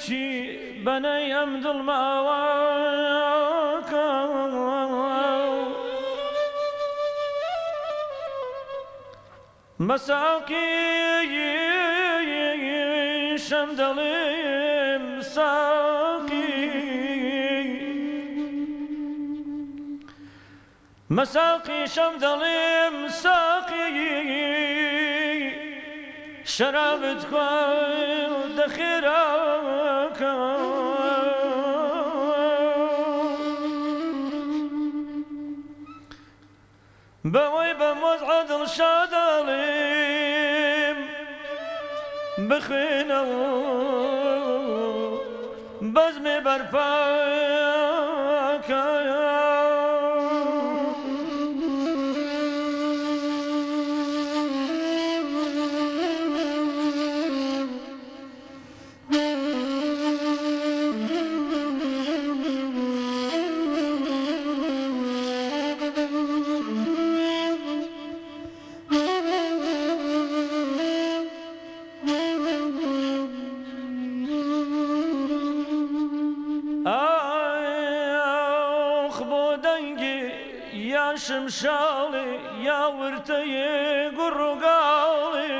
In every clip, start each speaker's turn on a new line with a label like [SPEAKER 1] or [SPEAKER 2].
[SPEAKER 1] چی بنیم دل ماواکا مساقی شمدلیم ساقی مساقي شمدليم ساقي شرابتك ودخيرك بوي بموزعد الشادليم بخينو بزمي برفاك يا شمشالي يا ورتي قرقالي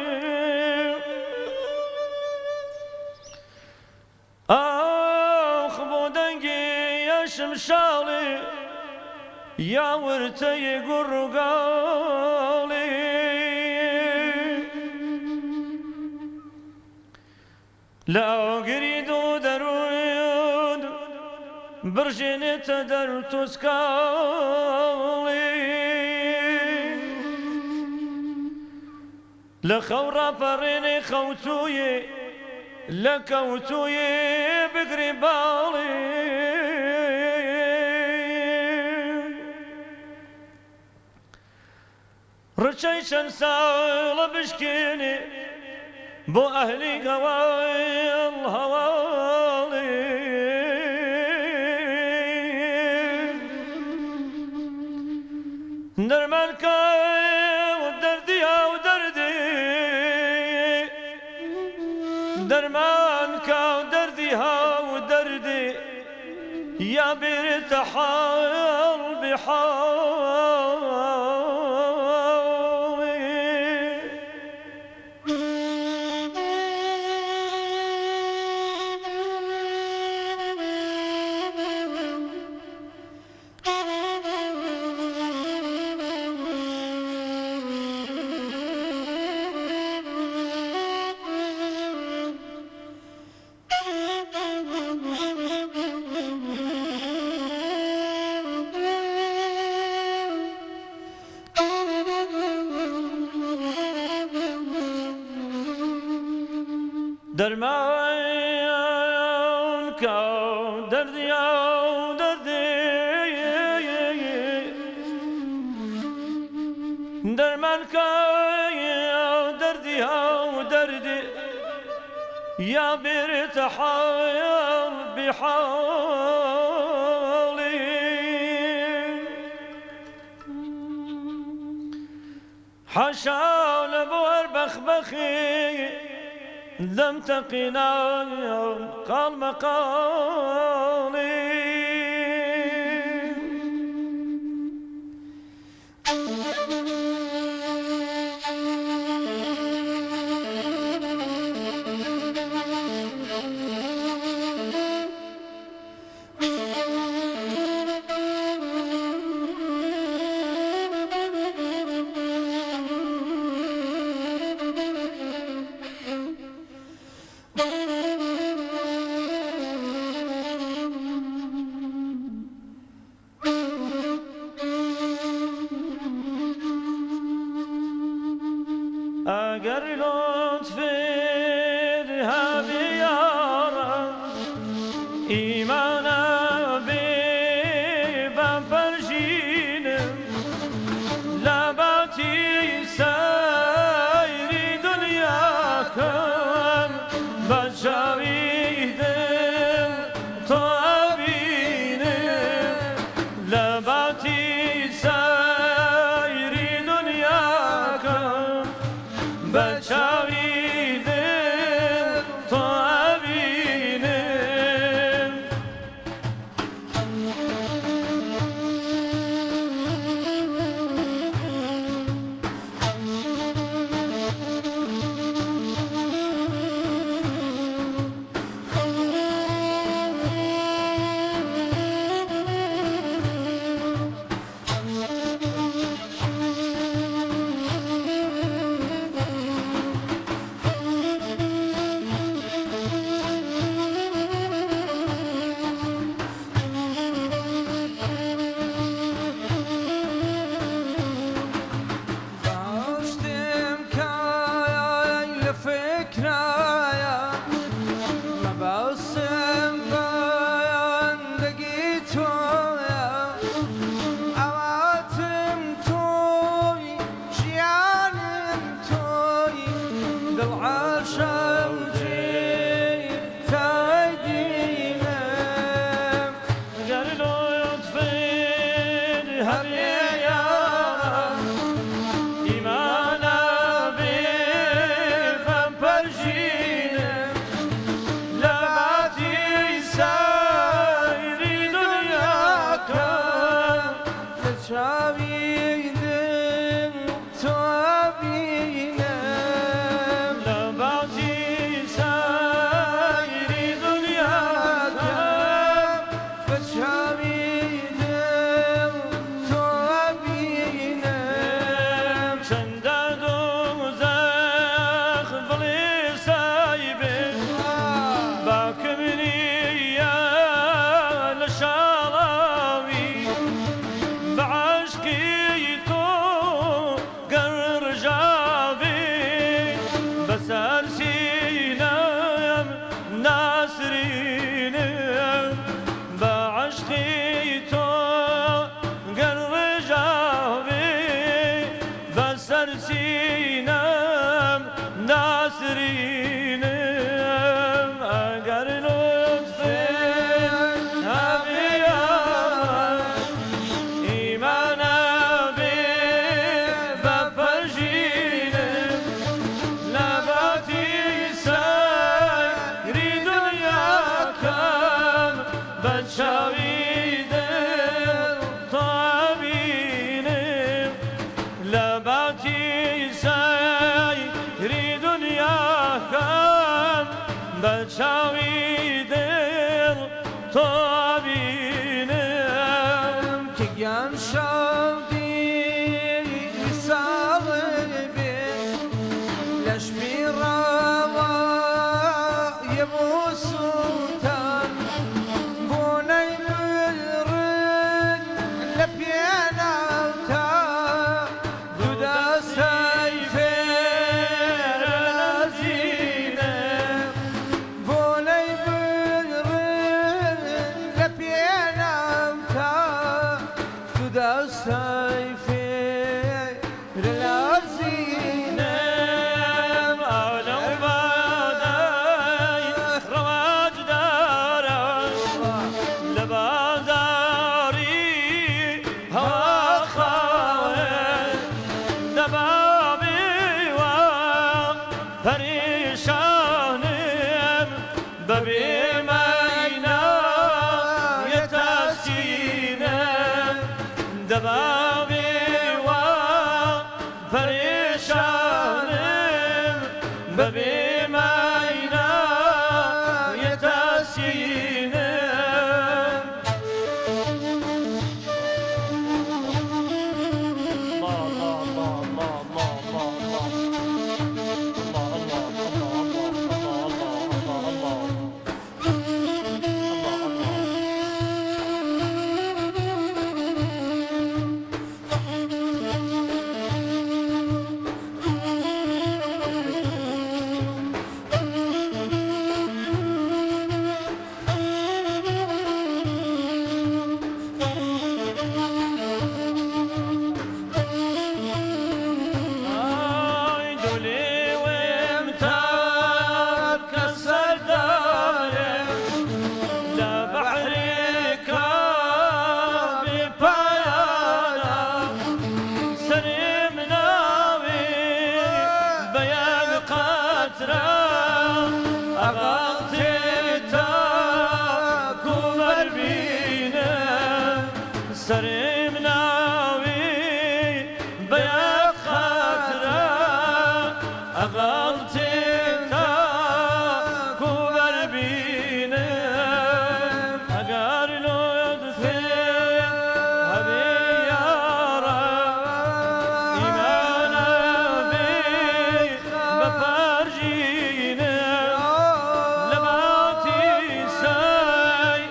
[SPEAKER 1] آخ بودنجي يا شمشالي يا ورتي قرقالي لا قريد درود برجني تدرت سكالي لخورا فريني خوتوي لكوتوي بقربالي رشيشن سال بشكيني بو أهلي قواي الهوالي درمانك ودردي ودردي درمانك ودردي ودردي يا بيت حال بحالي درمانك دردي دردي درمانك دردي دردي يا بيت حال بحالي حاشا لبور بخبخي لم تقنا قال مقالي اگر لطف ارهابی یارم ایمانم بم پرشینم لباتی سایری دنیا کن بشاویدم تو بینم لباتی سایری دنیا کن بچاویدم تو بینم بچاوی دل تو بینم
[SPEAKER 2] که گم شدی صاحبی لشمی روای بوسوتان بونی برد لپینا تا دودا سیفر لازینه بونی برد لپینا تا دودا سیفر لازینه
[SPEAKER 1] پریشانم ببیمینا یتاسینم دبابی و پریشانم ببیمینا یتاسینم سرم ناوی بیا خاطره اغلط تا کوبر بینم اگر لطفی همی یارا ایمان بی بپرجینم لباتی سای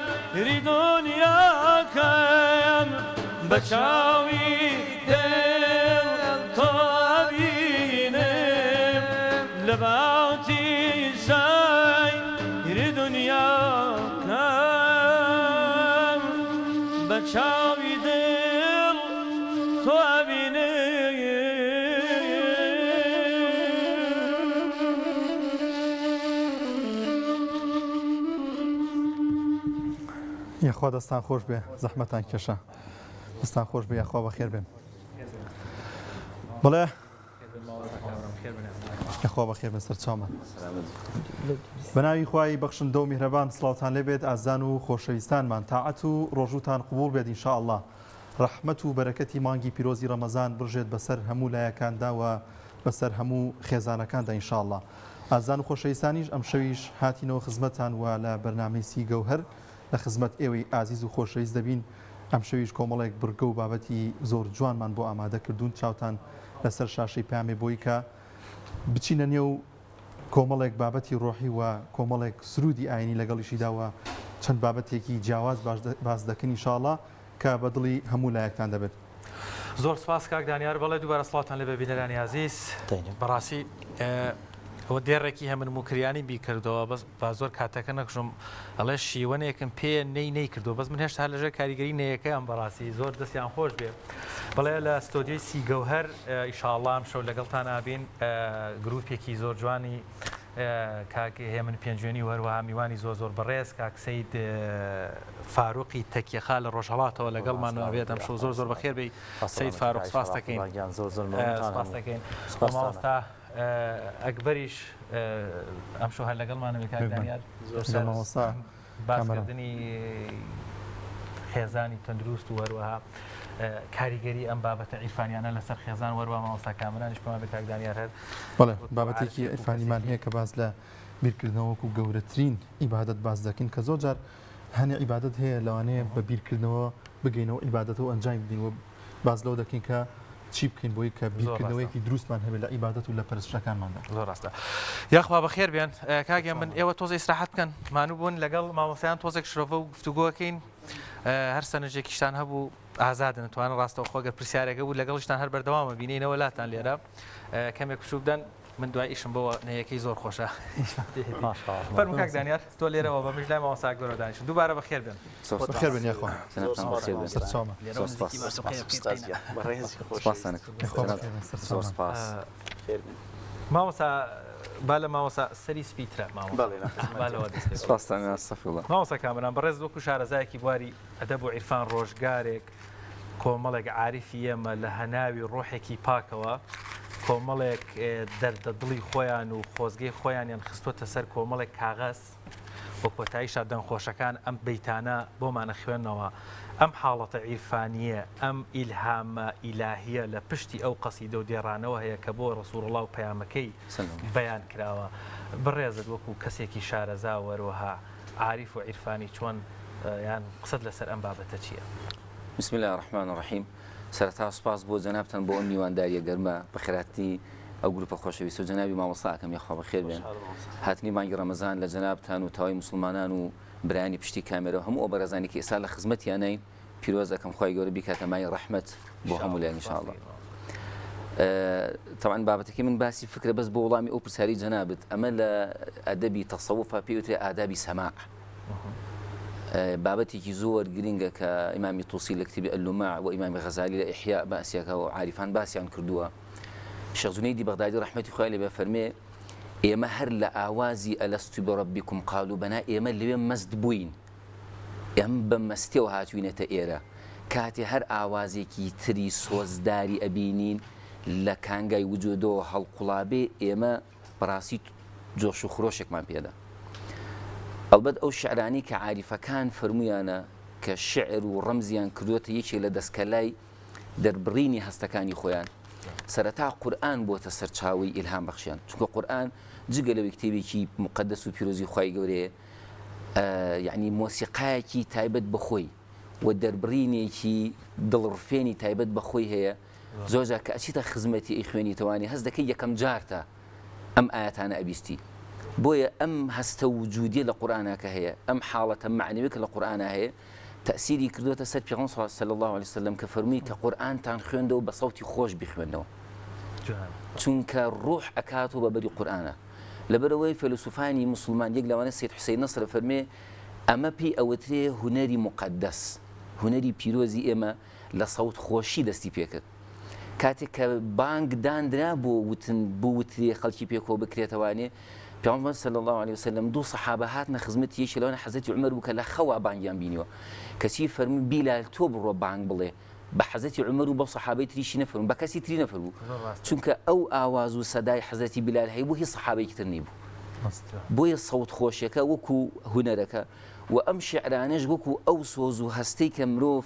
[SPEAKER 1] ری دنیا کم بچاوی دل تو بینم لباتی سایر دنیا کم بچاوی دل تو
[SPEAKER 3] یه خوا دەستان خۆش بێ زەحمەتان کێشە دەستان خۆش بێ یاخوا بەخێر بێن بەڵێ یاخوا بەخێر بێن سەرچاومان بەناوی خوای بەخشندە و میهرەبان سڵاوتان لێبێت ئازان و خۆشەویستانمان تاعەت و ڕۆژوتان قبول بێت ئینشاءالله ڕەحمەت و بەرەکەتی مانگی پیرۆزی ڕەمەزان بڕژێت بەسەر هەموو لایەکاندا و بەسەر هەموو خێزانەکاندا ئینشاءالله ئازان و خۆشەویستانیش ئەم شەویش هاتینەوە خزمەتان و لە بەرنامەی سی گەوهەر لە خزمەت ئێوەی ئازیز و خۆشەویست دەبین ئەم شەویش کۆمەڵێک بڕگە و بابەتی زۆر جوانمان بۆ ئامادە کردوون چاوتان لەسەر شاشەی پامێ بۆی کە بچینە نێو کۆمەڵێک بابەتی ڕۆحی و کۆمەڵێک سرودی ئاینی لەگەڵیشیداوە چەند بابەتێکی جیاواز باز دەکەن ئینشاءالله کە بە دڵی هەموو لایەکتان دەبێت
[SPEAKER 4] زۆر سپاس کاک دانیار بەڵێ دووبارە سڵاتان لێ ببینەرانی عزیز بەڕاستی ئەوە دێڕێکی هەمنموکریانی بیکردەوە بەس با زۆر کاتەکە نەکشم ئەڵێ شیوەنێکم پێ نەی کردو بەس من هێشتا لەژێر کاریگەری نەیەکەیان بەڕاستی زۆر دەستیان خۆش بێ بەڵێ لە ستۆدیۆی سی گەوهەر ئیشاءالله ئەم شەو لەگەڵتان ئابین گروپێکی زۆر جوانی کاک هێمن پێنجوێنی وەروەها میوانی زۆر بەڕێز کاک سەید فاروقی تەکیەخا لە ڕۆژهەڵاتەوە لەگەڵمان ئەبێت ئەم شەو زۆر بەخێر بێ سەید فاروق سپاس دەکەین سپاس دەکەین مامۆستا ئەکبەریش ئەم شەو هەر لەگەڵمانەوە کاک دانیار باسکردنی خێزانی تەندروست و وەروەها کاریگەری ئەم بابەتە عیرفانیانە لەسەر خێزان وەروە مامۆستا کامرانیش پێمان بە کاک دانیار هەر
[SPEAKER 3] بەڵێ بابەتێکی عیرفانیمان هەیە کە باز لە بیرکردنەوەکو گەورەترین عیبادەت باز دەکەین کە زۆر جار هەنێ عیبادەت هەیە لەوانەیە بە بیرکردنەوە بگەینەوە عیبادەتەوە ئەنجام بدەینەوە باز لەو دەکەین کە چی بکەین بۆی کە بیرکردنەوەیکی دروستمان هەبێت لە عیبادەت و لە پەرستشەکانماندا
[SPEAKER 4] زۆر ڕاستە یاخوا بەخێر بێن کاگەم من ئێوە تۆزە ئیستراحەت بکەن مانوو بوون لەگەڵ مامۆستایان تۆزێک شرۆڤە و گفتوگۆکەین هەر سەرنجێکیشتان هەبوو ئازادن توانن ڕاستەوە خۆگە پرسیارێکە بوو لەگەڵشتان هەر بەردەوامە بینینەوە لاتان لێرە کەمێک پشوو بدەن من دوای ئیشم بۆ نەیەکەی زۆر خۆشە فەرموو کاک دانیار تۆ لێرەوە بە مژ لای مامۆستا گەورە دانیشتن دووبارە بەخێر بێن
[SPEAKER 3] بەخێر بێن یاخوا سەرچاومە
[SPEAKER 4] مامۆستا با لە مامۆستا سەری سپیترە مامۆستا کامران بەڕێز وەکو شارەزایەکی بواری ئەدەب و عیرفان ڕۆژگارێک کۆمەڵێک عاریفی ئێمە لە هەناوی ڕۆحێکی پاکەوە کۆمەڵێک دەردە دڵی خۆیان و خۆزگەی خۆیانیان خستۆتە سەر کۆمەڵێک کاغەز بۆ کۆتاییشە دەنگخۆشەکان ئەم بەیتانە بۆمانە خوێندنەوە ئەم حاڵەتە عیرفانیە ئەم ئیلهامە ئیلاهیە لە پشتی ئەو قەسیدە و دێڕانەوە هەیە کە بۆ ڕەسوڵ الله و پەیامەکەی بەیان کراوە بڕێزت وەکو کەسێکی شارەزا وەروەها عاریف و عیرفانی چۆن یان قسەت لەسەر ئەم بابەتە چییە؟
[SPEAKER 5] بسم الله الرحمن الرحیم سەرەتا سپاس بۆ جەنابتان بۆ ئەم میوانداریە گەرمە بەخێراتی ئەو گروپە خۆشەویست و جەنابی مامۆستاکەم یاخوا بەخێر بێن هاتنی مانگی ڕەمەزان لە جەنابتان و تاوای مسلمانان و برانی پشتی کامێرەوە هەموو ئەو بەرەزانێکی ئێستا لە خزمەتیانەین پیرۆزەکەم خوای گەورە بیکاتە مای ڕەحمەت بۆ هەموو لایەن ئینشاءالله طبعا بابەتەکەی من باسی فکرە بەس بۆ وەڵامی ئەو پرسیاری جەنابت ئەمە لە ئەدەبی تەسەووفە پێوترێ ئادابی سەماع بابەتێکی زۆر گرنگە کە ئیمامی تووسی لە کتێبی ئەلوماع و ئیمامی غەزالی لە ئیحیا باسیەکە و عاریفان باسییان کردووە شێخ جونەیدی بەغدادی ڕەحمەتی خوای لێ بێ فەرمێ ئێمە هەر لە ئاوازی ئەلەستو بەڕەبیکم قالوا بەنا ئێمە لەوێ مەست بووین ئێمە بە مەستیەوە هاتووینەتە ئێرە کاتێ هەر ئاوازێکی تری سۆزداری ئەبینین لە کانگای وجودەوە هەڵقوڵابێ ئێمە بەڕاستی جۆش و خرۆشێکمان پێدا ئەلبەت ئەو شعرانی کە عاریفەکان فەرمویانە کە شعر و ڕەمزیان کردوتە یەکێک لە دەستکەلای دەربڕینی هەستەکانی خۆیان سەرەتا قورئان بۆتە سەرچاوی ئیلهام بەخشیان چونکە قورئان جگە لەوەی کتێبێکی مقدس و پیرۆزی خوای گەورەیە یعنی مۆسیقایەکی تایبەت بەخۆی و دەربڕینێکی دڵڕفێنی تایبەت بەخۆی هەیە زۆرجار کە ئەچیتە خزمەتی ئەی خوێنیتەوانی هەست دەکەی یەکەم جارتە ئەم ئاەتانە ئەبیستی بۆیە ئەم هەستە وجودی لە قورئاناکە هەیە ئەم حاڵەتە معنەوی کە لە قورئانە هەیە تأثیری کردوتە سەر پێغەمبەر صلی الله علیه وسلم کە فەرمووی کە قورئانتان خوێندەوە بە سەوتی خۆش بخوێنەوە چونکە ڕوح ئەکاتەوە بەبەری قورئانە لەبەرەوەی فەیلسوفانی مسلمان یەک لەوانە سید حوسین نەسر فەرمێ ئەمە پێی ئەوەترێ هونەری مقدس هونەری پیرۆزی ئێمە لە سەوت خۆشی دەستی پێکرد کاتێک کە بانگ دانرا بۆ وترێ خەڵکی پێکەوە بکرێتەوانێ پێغەمبەر صلی الله علیه وسلم دوو سەحابە هاتنە خزمەتی یەکێک لەوانە حەزرەتی عومەر بوو کە لە خەوا بانگیان بینیوە کەچی فەرمووی بیلال تۆ بڕۆ بانگ بڵێ بە حەزەتی عومەر و بە سەحابەی تریشی نەفەرموو بە کەسی تری نەفەرموو چونکە ئەو ئاواز و سەدای حەزەتی بلال هەیە بۆ هیچ سەحابەیەکی تر نەیبوو بۆیە سەوت خۆشیەکە وەکو هونەرەکە و ئەم شیعرانەش وەکو ئەو سۆز و هەستەی کە مرۆڤ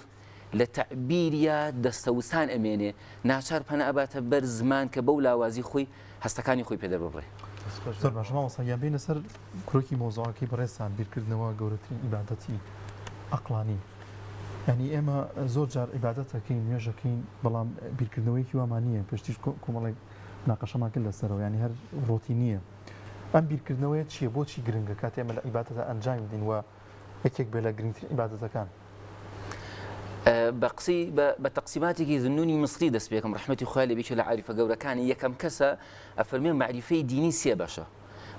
[SPEAKER 5] لە تەعبیریە دەستەوسان ئەمێنێ ناچار پەنە ئەباتە بەر زمان کە بەو لاوازی خۆی هەستەکانی خۆی پێدە بڕێ.
[SPEAKER 3] زۆر باش مامۆستایان بینە سەر کورۆکی مۆزوعەکەی بەڕێستان بیرکردنەوە گەورەترین ئیبادەتی عەقلانی. ینی ئێمە زۆر جار ئیبادەتەکەین نوێژەکەین بەڵام بیرکردنەوەیکی وامان نییە پێشتیش کۆمەڵێک ناقەشەمان کرد لەسەرەوە ینی هەر ڕۆتی نییە. ئەم بیرکردنەوەیە چییە بۆچی گرنگە کاتێ ئێمە لە ئیبادەتە ئەنجام بدەین و یەکێک بێ لە گرنگترین ئیبادەتەکان؟
[SPEAKER 5] بە تەقسیماتێکی ذنونی مصری دەست پێکەم ڕەحمەتی خوای لێبێ لە عاریفە گەورەکانی یەکەم کەسە ئەفەرمێ معریفەی دینی سێ بەشە.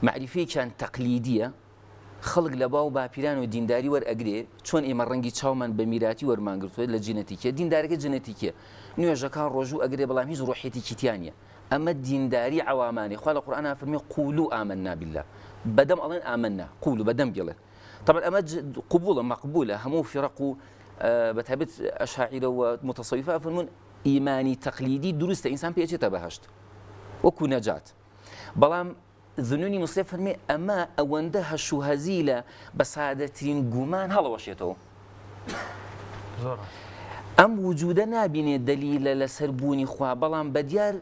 [SPEAKER 5] معریفەیەکیان تەقلیدیە خەڵک لە باو باپیران و دینداری وەرئەگرێ چۆن ئێمە ڕەنگی چاومان بە میراتی وەرمانگرتووە لە جینەتیکە دیندارەکە جنەتیکە نوێژەکان ڕۆژوو ئەگرێ بەڵام هیچ ڕۆحێتێکی تیانە ئەمە دینداری عوامانی خوا لە قورئانە فەرمێ قولوا آمنا بالله بەدەم ئەڵێن ئامنا قولوا بەدەم بڵێن طبعا ئەمە قبولە مەقبولە هەموو فیرەق و بەتابەت ئەشاعیرە و متەسەویفە فەرمون ئیمانی تەقلیدی دروستە ئینسان پێچێتە بەهەشت وەکو نەجات بەڵام ذنونی مصری فەرمێ ئەمە ئەوەندە هەش و هەزیلە بە سادەترین گومان هەڵەوەشێتەوە ئەم وجودە نابینێت دەلیلە لەسەر بوونی خوا بەڵام بەدیار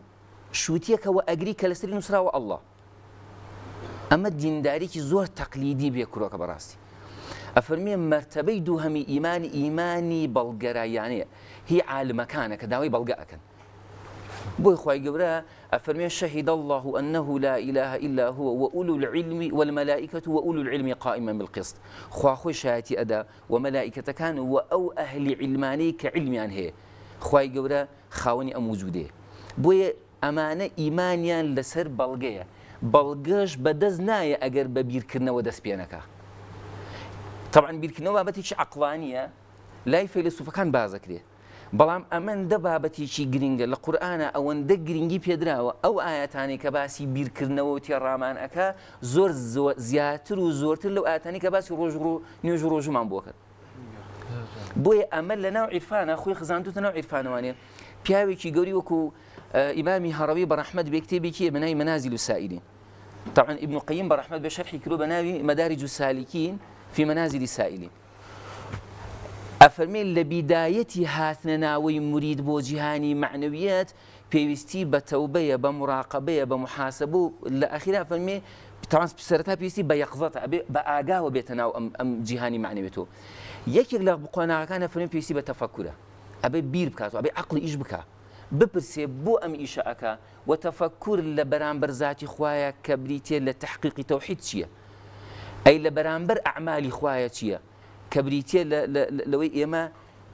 [SPEAKER 5] شووتیەکەوە ئەگری کە لەسەری نووسراوە ئەڵڵا ئەمە دیندارێکی زۆر تەقلیدی بێ کوڕەکە بەڕاستی ئەفەرمێ مەرتەبەی دووهەمی ئیمانی بەڵگەرایانەیە هی عالمەکانە کە داوای بەڵگە ئەکەن بۆی خوای گەورە ئەفەرمێ شەهید الله أنه لا إله إلا هو وأولو العلم والملائكة وأولو العلم قائما بالقسط خوا خۆی شایەتی ئەدا و مەلائیکەتەکان و ئەو ئەهلی علمانەی کە علمیان هەیە خوای گەورە خاوەنی ئەم وجودەیە بۆیە ئەمانە ئیمانیان لەسەر بەڵگەیە بەڵگەش بەدەست نایە ئەگەر بە بیرکردنەوە دەست پێ نەکا طبعا بیرکردنەوە بابەتێکی عەقلانیە لای فەیلسوفەکان بازەکرێ بەڵام ئەمەندە بابەتێکی گرنگە لە قورئانە ئەوەندە گرنگی پێدراوە ئەو ئاەتانەی کە باسی بیرکردنەوە و تێڕامان ئەکا زۆر زیاتر و زۆرتر لەو ئاەتانی کە باسی نوێژ و ڕۆژومان بۆ کرد بۆیە ئەمە لە ناو عیرفانە خۆی خزاندوتە ناو عیرفانەوانێ پیاوێکی گەوری وەکو ئیمامی هەڕەوی بەڕەحمەت بێ کتێبێکی بەناوی مەنازل السائلین طبعا ابن القيم بەڕەحمەت بێ شەرحی کردو بەناوی مەدارج السالکین في منازل السائلين ئەفەرمێ لە بیدایەتی هاتنە ناوەی مرید بۆ جیهانی معنەویەت پێویستی بە تەوبەیە بە مراقەبەیە بە محاسەبە و لە ئەخیرا ئەفەرمێ سەرەتا پێویستی بە یەقظەتە بە ئاگاوە بێتە ناو ئەم جیهانی معنەویەتەوە یەکێک لە قۆناغەکان ئەفەرمێ پێویستی بە تەفەکورە ئەبێ بیر بکاتەوە ئەبێ عەقڵی ئیش بکە بپرسێ بۆ ئەم ئیشە ئەکا و تەفەکور لە بەرامبەر زاتی خوایە کە بریتێ لە تەحقیقی تەوحید چییە ئەی لە بەرامبەر ئەعمالی خوایە چییە کە بریتێ لەوەی ئێمە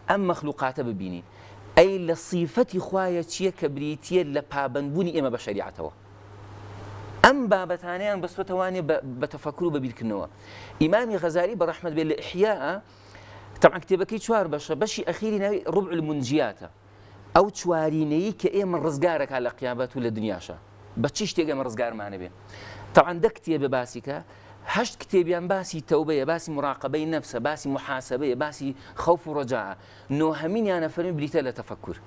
[SPEAKER 5] ئەم مەخلوقاتە ببینین ئەی لە صیفەتی خوایە چییە کە بریتێ لە پابەندبوونی ئێمە بە شەریعەتەوە ئەم بابەتانیان بەستۆتەوانێ بە تەفەکر و بەبیرکردنەوە ئیمامی غەزالی بەڕەحمەت بێ لە ئیحیاء طبعا کتێبەکەی چوار بەشە بەشی ئەخیری ناوی ڕبع المنجیاتە ئەو چوارینەیی کە ئێمە ڕزگارەکە لە قیامەت و لە دنیاشە بە چی شتێک ئێمە ڕزگارمانە بێ طبعا دە کتێبە باسیکە هەشت کتێبیان باسی تەوبەیە باسی مراقەبەی نەفسە باسی محاسەبەیە باسی خەوف و ڕەجاعە نۆهەمینیانە فەرمی بریتە لە تەفەکر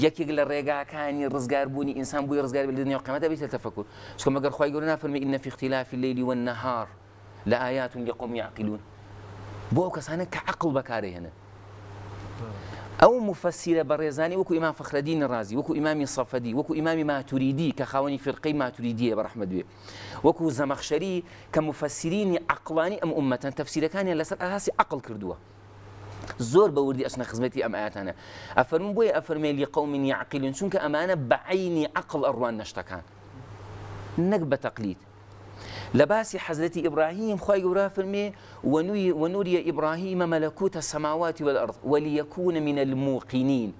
[SPEAKER 5] یەکێک لە ڕێگاکانی ڕزگاربوونی ئینسان بووی ڕزگار بێت لە دنیا و قیامەتە بێتە تەفەکر چونکە مەگەر خوای گەورە نافەرمی ئین فی اختلاف الليل والنهار لآيات لقوم يعقلون بۆ ئەو کەسانە کە عەقڵ بەکارهێنن ئەو مفەسیرە بەڕێزانی وەکو ئیمام فەخرەدین ڕازی وەکو ئیمامی سەفەدی وەکو ئیمامی ماتوریدی کە خاوەنی فیرقەی ماتوریدیە بەڕەحمەت بێ وەکو زەمەخشەری کە مفەسیرینی عەقڵانی ئەم ئومەتەن تەفسیرەکانیان لەسەر ئاساسی عەقڵ کردووە زۆر بە وردی ئەچنە خزمەتی ئەم ئاەتانە ئەفەرمون بۆیە ئەفەرمێ لقەوم یعقلون چونکە ئەمانە بە عەینی عەقڵ ئەڕوان نەشتەکان نەک بە تەقلید لە باسی حەزرەتی ئیبراهیم خوای گەورە فەرمێ ونوری ئیبراهیم مەلەکوتە السەماوات والأرض وليكون من الموقنين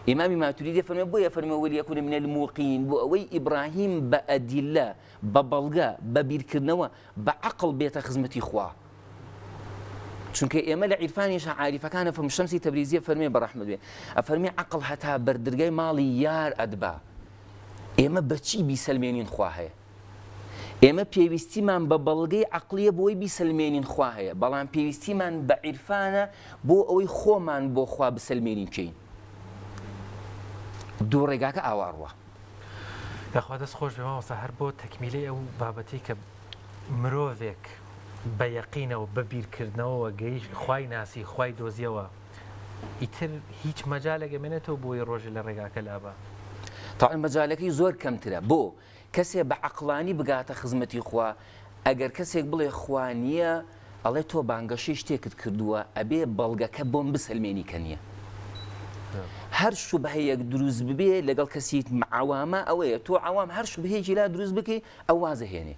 [SPEAKER 5] ئیمامی ماتوریدی فەرمێ بۆیە فەرمێ وليكون من الموقنين بۆ ئەوەی ئیبراهیم بە ئەدیلە بە بەڵگە بە بیرکردنەوە بە عەقڵ بێتە خزمەتی خوا چونکە ئێمە لە عیرفانیشە عاریفەکانە فەرموو شەمسی تەبریزیە فەرمێ بەڕەحمەت بێ ئەفەرمێ عەقڵ هەتا بەردرگای ماڵی یار ئەدبا ئێمە بەچی بیسەلمێنین خوا هەیە ئێمە پێویستیمان بە بەڵگەی عەقلیە بۆی بیسەلمێنین خوا هەیە بەڵام پێویستیمان بە عیرفانە بۆ ئەوەی خۆمان بۆ خوا بسەلمێنین بکەین دوو ڕێگاکە ئاواڕوە.
[SPEAKER 4] داخوا دەست خۆش بێمەوەسا هەر بۆ تەکمیلەی ئەو بابەتی کە مرۆڤێک بە یەقینەوە بە بیرکردنەوەوە گەیشت خوای ناسی خوای دۆزیەوە ئیتر هیچ مەجالێک ئەمێنێتەوە بۆی ڕۆژی لە ڕێگاکە لابە.
[SPEAKER 5] تاوان مەجالەکەی زۆر کەمترە بۆ کەسێ بە عەقڵانی بگاتە خزمەتی خوا. ئەگەر کەسێک بڵێ خوا نییە ئەڵێ تۆ بانگەشەی شتێکت کردووە ئەبێ بەڵگەکە بۆم بسەلمێنی کە نییە. هەر شوبهەیەک دروست ببێ لەگەڵ کەسیت عەوامە ئەوەیە تۆ عەوام هەر شوبهەیەکی لا دروست بکەی ئەو وازە هێنێ.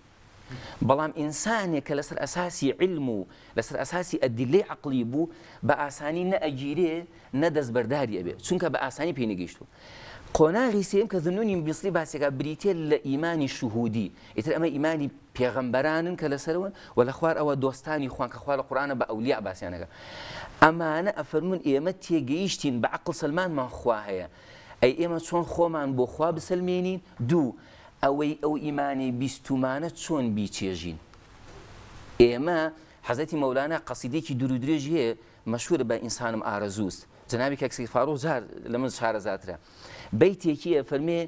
[SPEAKER 5] بەڵام ئینسانێک کە لەسەر ئەساسی علم و لەسەر ئەساسی ئەدلەی عەقڵی بوو بە ئاسانی نە ئەگیرێ نە دەستبەرداری ئەبێ چونکە بە ئاسانی پێی نەگەیشتووە. قۆناغی سێم کە ذنونی بیسڵی باسێکە بریتێ لە ئیمانی شوهودی ئیتر ئەمە ئیمانی پێغەمبەرانن کە لەسەرەوەن و لە خوار ئەوە دۆستانی خوان کە خوا لە قورئانە بە ئەولیا باسییانەکە ئەمانە ئەفەرمون ئێمە تێگەیشتین بە عەقڵ سەلمانمان خوا هەیە ئەی ئێمە چۆن خۆمان بۆ خوا بسەلمێنین دوو ئەوەی ئەو ئیمانی بیستومانە چۆن بیچێژین. ئێمە حەزەتی مەولانە قەسیدێکی دوور و درێژی هەیە مەشهورە بە ئینسانم ئارەزووست جەنابی کەکسی فاڕۆ زار لە من شارەزاترە بەیتێکیە فەرمێ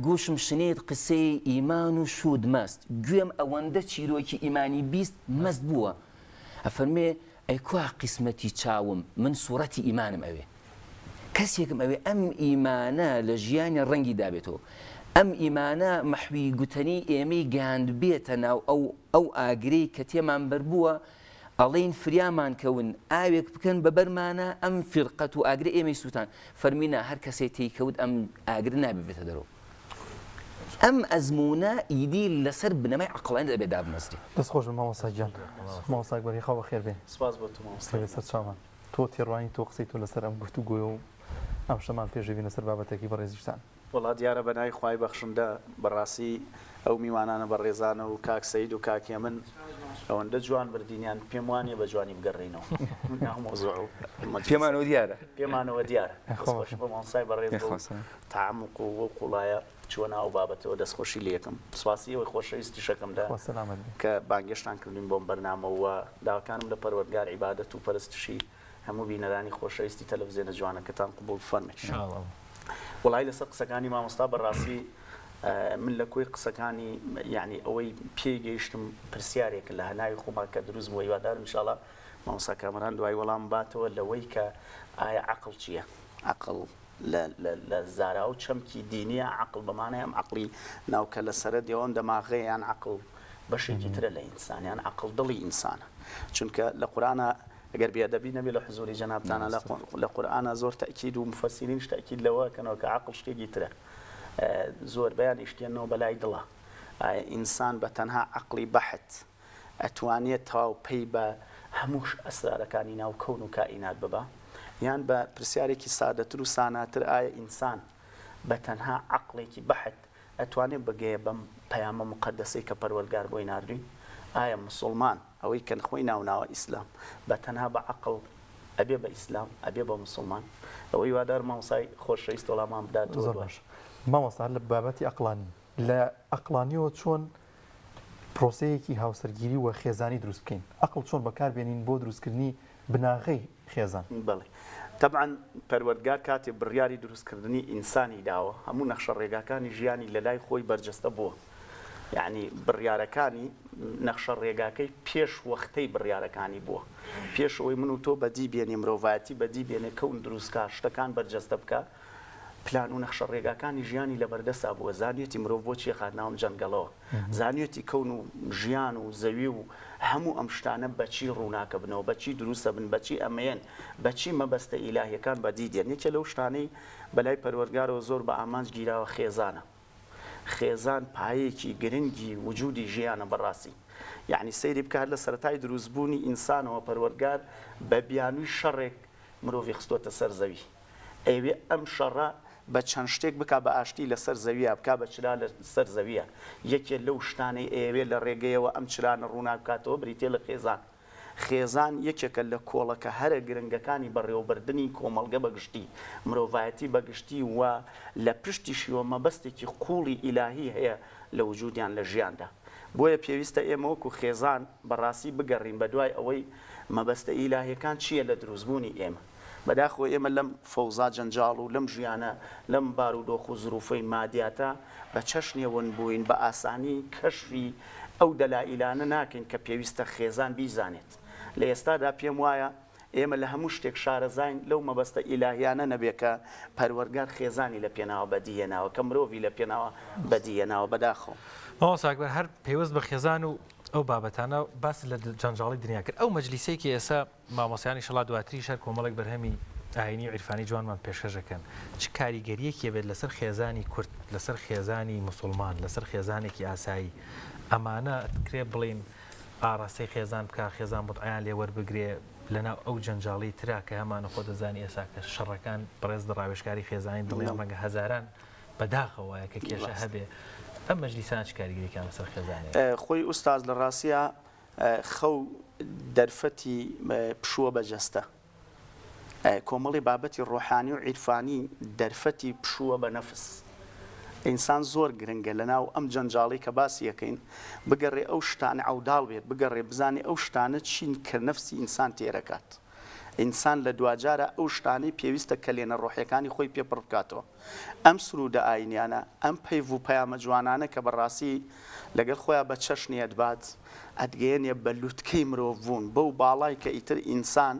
[SPEAKER 5] گوشم شنێت قسەی ئیمان و شود مەست گوێم ئەوەندە چیرۆکی ئیمانی بیست مەست بووە ئەفەرمێ ئەی کوا قیسمەتی چاوم من سوورەتی ئیمانم ئەوێ کەسێکم ئەوێ ئەم ئیمانە لە ژیانی ڕەنگی دابێتەوە ئەم ئیمانە مەحوی گوتنی ئێمەی گاند بێتە ناو ئەو ئاگرەی کە تێمان بەربووە ئەڵێن فریامان کەون ئاوێک بکەن بە بەرمانە ئەم فرقەت و ئاگرە ئێمەی سووتان فەرمینە هەر کەسێک تێیکەوت ئەم ئاگر نابێتە دەرەوە. ئەم ئەزمونە ئیدی لەسەر بنەمای عەقڵانی دەبێت دابنەسری.
[SPEAKER 3] دەست خۆش بە مامۆستا گیان مامۆستا ئەکبەری خاو بەخێر بێ.
[SPEAKER 6] سپاس بۆ تۆ مامۆستا.
[SPEAKER 3] سەر چاوان تۆ تێڕوانی تۆ قسەی تۆ لەسەر ئەم گفتوگۆیە و ئەم شەمان پێشەوی لەسەر بابەتێکی بەڕێزیشتان.
[SPEAKER 6] وڵات دیارە بەنای خوای بەخشندە بەڕاستی ئەو میوانانە بەڕێزانە و کاک سەید و کاکێ من ئەوەندە جوان بردینیان پێم وانێ بە جوانی بگەڕێنەوە
[SPEAKER 5] پێمانەوە دیارە
[SPEAKER 6] پێمانەوە دیارە دەستخۆش بە مامۆستای بەڕێز تەعەمق و قوڵایە چوە ناو بابەتەوە دەستخۆشی لێ یەکەم سپاسی ئەوەی خۆشەویستی شەکەمدا کە بانگێشتان کردین بۆم بەرنامەوە داواکانم لە پەروەردگار عیبادەت و پەرستشی هەموو بینەرانی خۆشەویستی تەلەڤیزیۆنە جوانەکەتان قبوڵ فەرمێ. وڵای لەسەر قسەکانی مامۆستا بەڕاستی من لە کۆی قسەکانی یعنی ئەوەی پێگەیشتم پرسیارێک لە هەناوی خۆما کە دروست بووە هیوادارم ئینشاڵڵا مامۆستا کامەران دوای وەڵام باتەوە لەوەی کە ئایا عەقڵ چییە؟ عەقڵ لە زارا و چەمکی دینیە عەقڵ بەمانای ئەم عەقڵی ناوکە لەسەرە دێوەم دەماغەیە یان عەقڵ بەشێکی ترە لە ئینسان یان عەقڵ دڵی ئینسانە چونکە لە قورئانە ئەگەر بێدەبی نەبێ لە حزوری جەنابتانە لە قورئانە زۆر تەئکید و مفەسیرینش تەئکید لەوە کەنەوە کە عەقڵ شتێکی ترە زۆر بەیان ئیشتێنەوە بەلای دڵە ئینسان بە تەنها عەقڵی بەحت ئەتوانێت تەواو پێی بە هەموو ئەسرارەکانی ناو کەون و کائینات ببە یان بە پرسیارێکی سادەتر و ساناتر ئایا ئینسان بە تەنها عەقڵێکی بەحت ئەتوانێت بگەیە بەم پەیامە مقەدەسەی کە پەروەردگار بۆی ناردووی ئایا مسلمان ئەوەی کە خۆی ناوناوە ئیسلام بە تەنها بە عەقڵ ئەبێ بە ئیسلام ئەبێ بە مسلمان ئەوەی وادار مامۆستای خۆشەویست وەڵامان بدات
[SPEAKER 3] زۆر باش مامۆستا لە بابەتی ئەقڵانی لە ئەقڵانیەوە چۆن پرۆسەیەکی هاوسەرگیری و خێزانی دروست بکەین عەقڵ چۆن بەکاربێنین بۆ دروستکردنی بناغەی خێزان.
[SPEAKER 6] بەڵێ طبعاً پەروەردگار کاتێ بڕیاری دروستکردنی ئینسانی داوە هەموو نەخشە ڕێگاکانی ژیانی لە لای خۆی بەرجەستە بووە یعنی بڕیارەکانی نەخشە ڕێگاکەی پێش وەختەی بڕیارەکانی بووە پێش ئەوەی من و تۆ بەدی بێنی مرۆڤایەتی بەدی بێنێ کەون دروستکە شتەکان بەرجەستە بکە پلان و نەخشە ڕێگاکانی ژیانی لە بەردەسا بووە زانیەتی مرۆڤ بۆچی خاتناوم جەنگەڵەوە زانیەتی کەون و ژیان و زەوی و هەموو ئەم شتانە بەچی ڕووناکە بنەوە بەچی دروستە بن بەچی ئەمەیەن بەچی مەبەستە ئیلاهیەکان بەدی دێن یەکێ لەو شتانەی بەلای پەروەردگارەوە زۆر بە ئامانج گیراوە خێزانە خێزان پایەکی گرنگی وجودی ژیانە بەڕاستی یعنی سەیری بکات لە سەرەتای دروستبوونی ئینسانەوە پەروەردگار بە بیانووی شەڕێک مرۆڤی خستۆتە سەر زەوی ئەوێ ئەم شەڕە بە چەند شتێک بک بە ئاشتی لەسەر زەویە بک بە چرا لەسەر زەویە یەکێ لەو شتانەی ئێوێ لە ڕێگەیەوە ئەم چرانە ڕوونا بکاتەوە بریتێ لە خێزان خێزان یەکێکە لە کۆڵەکە هەرە گرنگەکانی بەڕێوەبردننی کۆمەڵگە بەگشتی مرۆڤایەتی بەگشتی و لە پشتیشیوە مەبەستێکی قوڵی ئیلاهی هەیە لە وجودیان لە ژیاندا بۆیە پێویستە ئێمە وەکو خێزان بەڕاستی بگەڕین بە دوای ئەوەی مەبەستە ئیلاهیەکان چییە لە دروستبوونی ئێمە بەداخۆ ئێمە لەم فەوزا جەنجاڵ و لەم ژیانە لەم بارودۆخ و زروفەی مادیاتە بە چەشنێوەن بووین بە ئاسانی کەشفی ئەو دەلائیلانە ناکەین کە پێویستە خێزان بیزانێت لە ئێستادا پێم وایە ئێمە لە هەموو شتێک شارەزاین لەو مەبەستە ئیلاهیانە نەبێکە پەروەرگار خێزانی لە پێناوە بەدیهێناوە کە مرۆڤی لە پێناوە بەدیهێناوە بەداخۆ
[SPEAKER 4] ماوە ساکبەر هەر پێوەست بە خێزان و ئەو بابەتانە باس لە جەنجاڵی دنیا کرد ئەو مەجلیسێکی ئێستا مامۆسایانی شەڵا دواتری شەر کۆمەڵێک بەرهەمی ئاینی و عیرفانی جوانمان پێشکەشەکەن چ کاریگەریەکی بێت لەسەر خێزانی کورد لەسەر خێزانی موسڵمان لەسەر خێزانێکی ئاسایی ئەمانە کرێ بڵین ئاڕاستەی خێزان بکە خێزان بڵعیان لێ وەربگرێ لەناو ئەو جەنجاڵی ترا کە هەمانە خۆ دەزانی ئێسا کە شەڕەکان بەڕێز ڕاوێژکاری خێزانی دڵیان ڕەنگە هەزاران بەداخەوەیە کە کێشە هەبێ ئەم مەجلیسان چ کاریگەریەکان لەسەر خێزانێ
[SPEAKER 6] خۆی ئوستاز لە ڕاستیە خەو دەرفەتی پشووە بەجەستە کۆمەڵی بابەتی ڕۆحانی و عیرفانی دەرفەتی پشووە بە نەفس ئینسان زۆر گرنگە لەناو ئەم جەنجاڵی کە باسی یەکەین بگەڕێ ئەو شتانە ئەوداڵ بێت بگەڕێ بزانێ ئەو شتانە چین کە نەفسی ئینسان تێرەکات ئینسان لە دوجارە ئەو شتانی پێویستە کە لێنە ڕۆحیەکانی خۆی پێپڕ بکاتەوە ئەم سرودە ئاینیانە ئەم پەیڤ و پەیامە جوانانە کە بەڕاستی لەگەڵ خۆیان بە چەشنیەت بات ئەدگەیەنێ بە لووتکەی مرۆڤ بوون بەو باڵای کە ئیتر ئینسان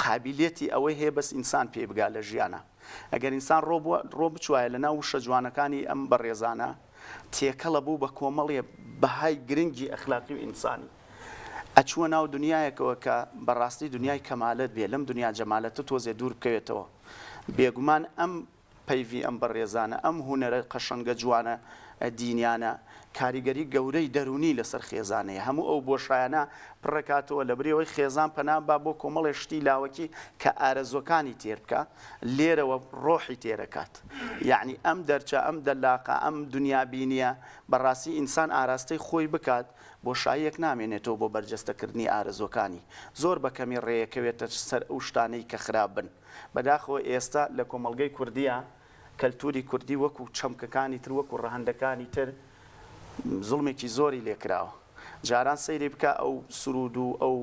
[SPEAKER 6] قابلیەتی ئەوەی هەیە بەس ئینسان پێ بگا لە ژیانە ئەگەر ئینسان ڕۆ بچوایە لە ناو وشە جوانەکانی ئەم بەڕێزانە تێکەڵە بوو بە کۆمەڵێ بەهای گرنگی ئەخلاقی و ئینسانی ئەچووە ناو دنیایەکەوە کە بەڕاستی دنیای کەمالەت بێ لەم دنیا جەمالەتە تۆزێ دوور بکەوێتەوە بێگومان ئەم پەیڤی ئەم بەڕێزانە ئەم هونەرە قەشەنگە جوانە دینیانە کاریگەری گەورەی دەرونی لەسەر خێزانەیە هەموو ئەو بۆشایانە پڕەکاتەوە لە برێەوەی خێزان پەنابا بۆ کۆمەڵێ شتی لاوەکی کە ئارەزۆکانی تێر بکە لێرەوە ڕۆحی تێرەکات یعنی ئەم دەرچە ئەم دەلاقە ئەم دنیا بینیە بەڕاستی ئینسان ئاراستەی خۆی بکات بۆشاییەک نامێنێتەوە بۆ بەرجەستەکردنی ئارەزۆکانی زۆر بەکەمی ڕێیەکەوێتە سەر ئەو شتانەی کە خراپ بن بەداخەوە ئێستا لە کۆمەڵگەی کوردیە کەلتوری کوردی وەکو چەمکەکانی تر وەکو ڕەهەندەکانی تر زوڵمێکی زۆری لێکراوە جاران سەیری بکە ئەو سرود و ئەو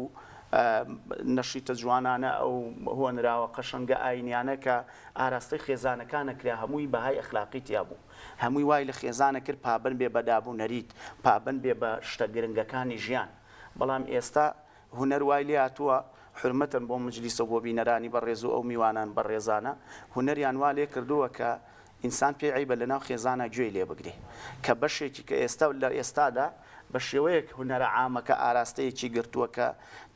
[SPEAKER 6] نەشیتە جوانانە ئەو هۆنراوە قەشەنگە ئاینیانە کە ئاراستەی خێزانەکانە کرا هەمووی بەهای ئەخلاقی تیا بوو هەمووی وای لە خێزانە کرد پابند بێ بەدابوو نەریت پابند بێ بە شتە گرنگەکانی ژیان بەڵام ئێستا هونەر وای لێ هاتووە حرمەتەن بۆ مجلیسە بۆ بینەرانی بەڕێز و ئەو میوانان بەڕێزانە هونەریان وا لێ کردووە کە ئینسان پێی عیبە لەناو خێزانە گوێی لێ بگرێ کە بەشێکی کە ئێستا لە ئێستادا بە شێوەیەک هونەرە عامەکە ئاراستەیەکی گرتووە کە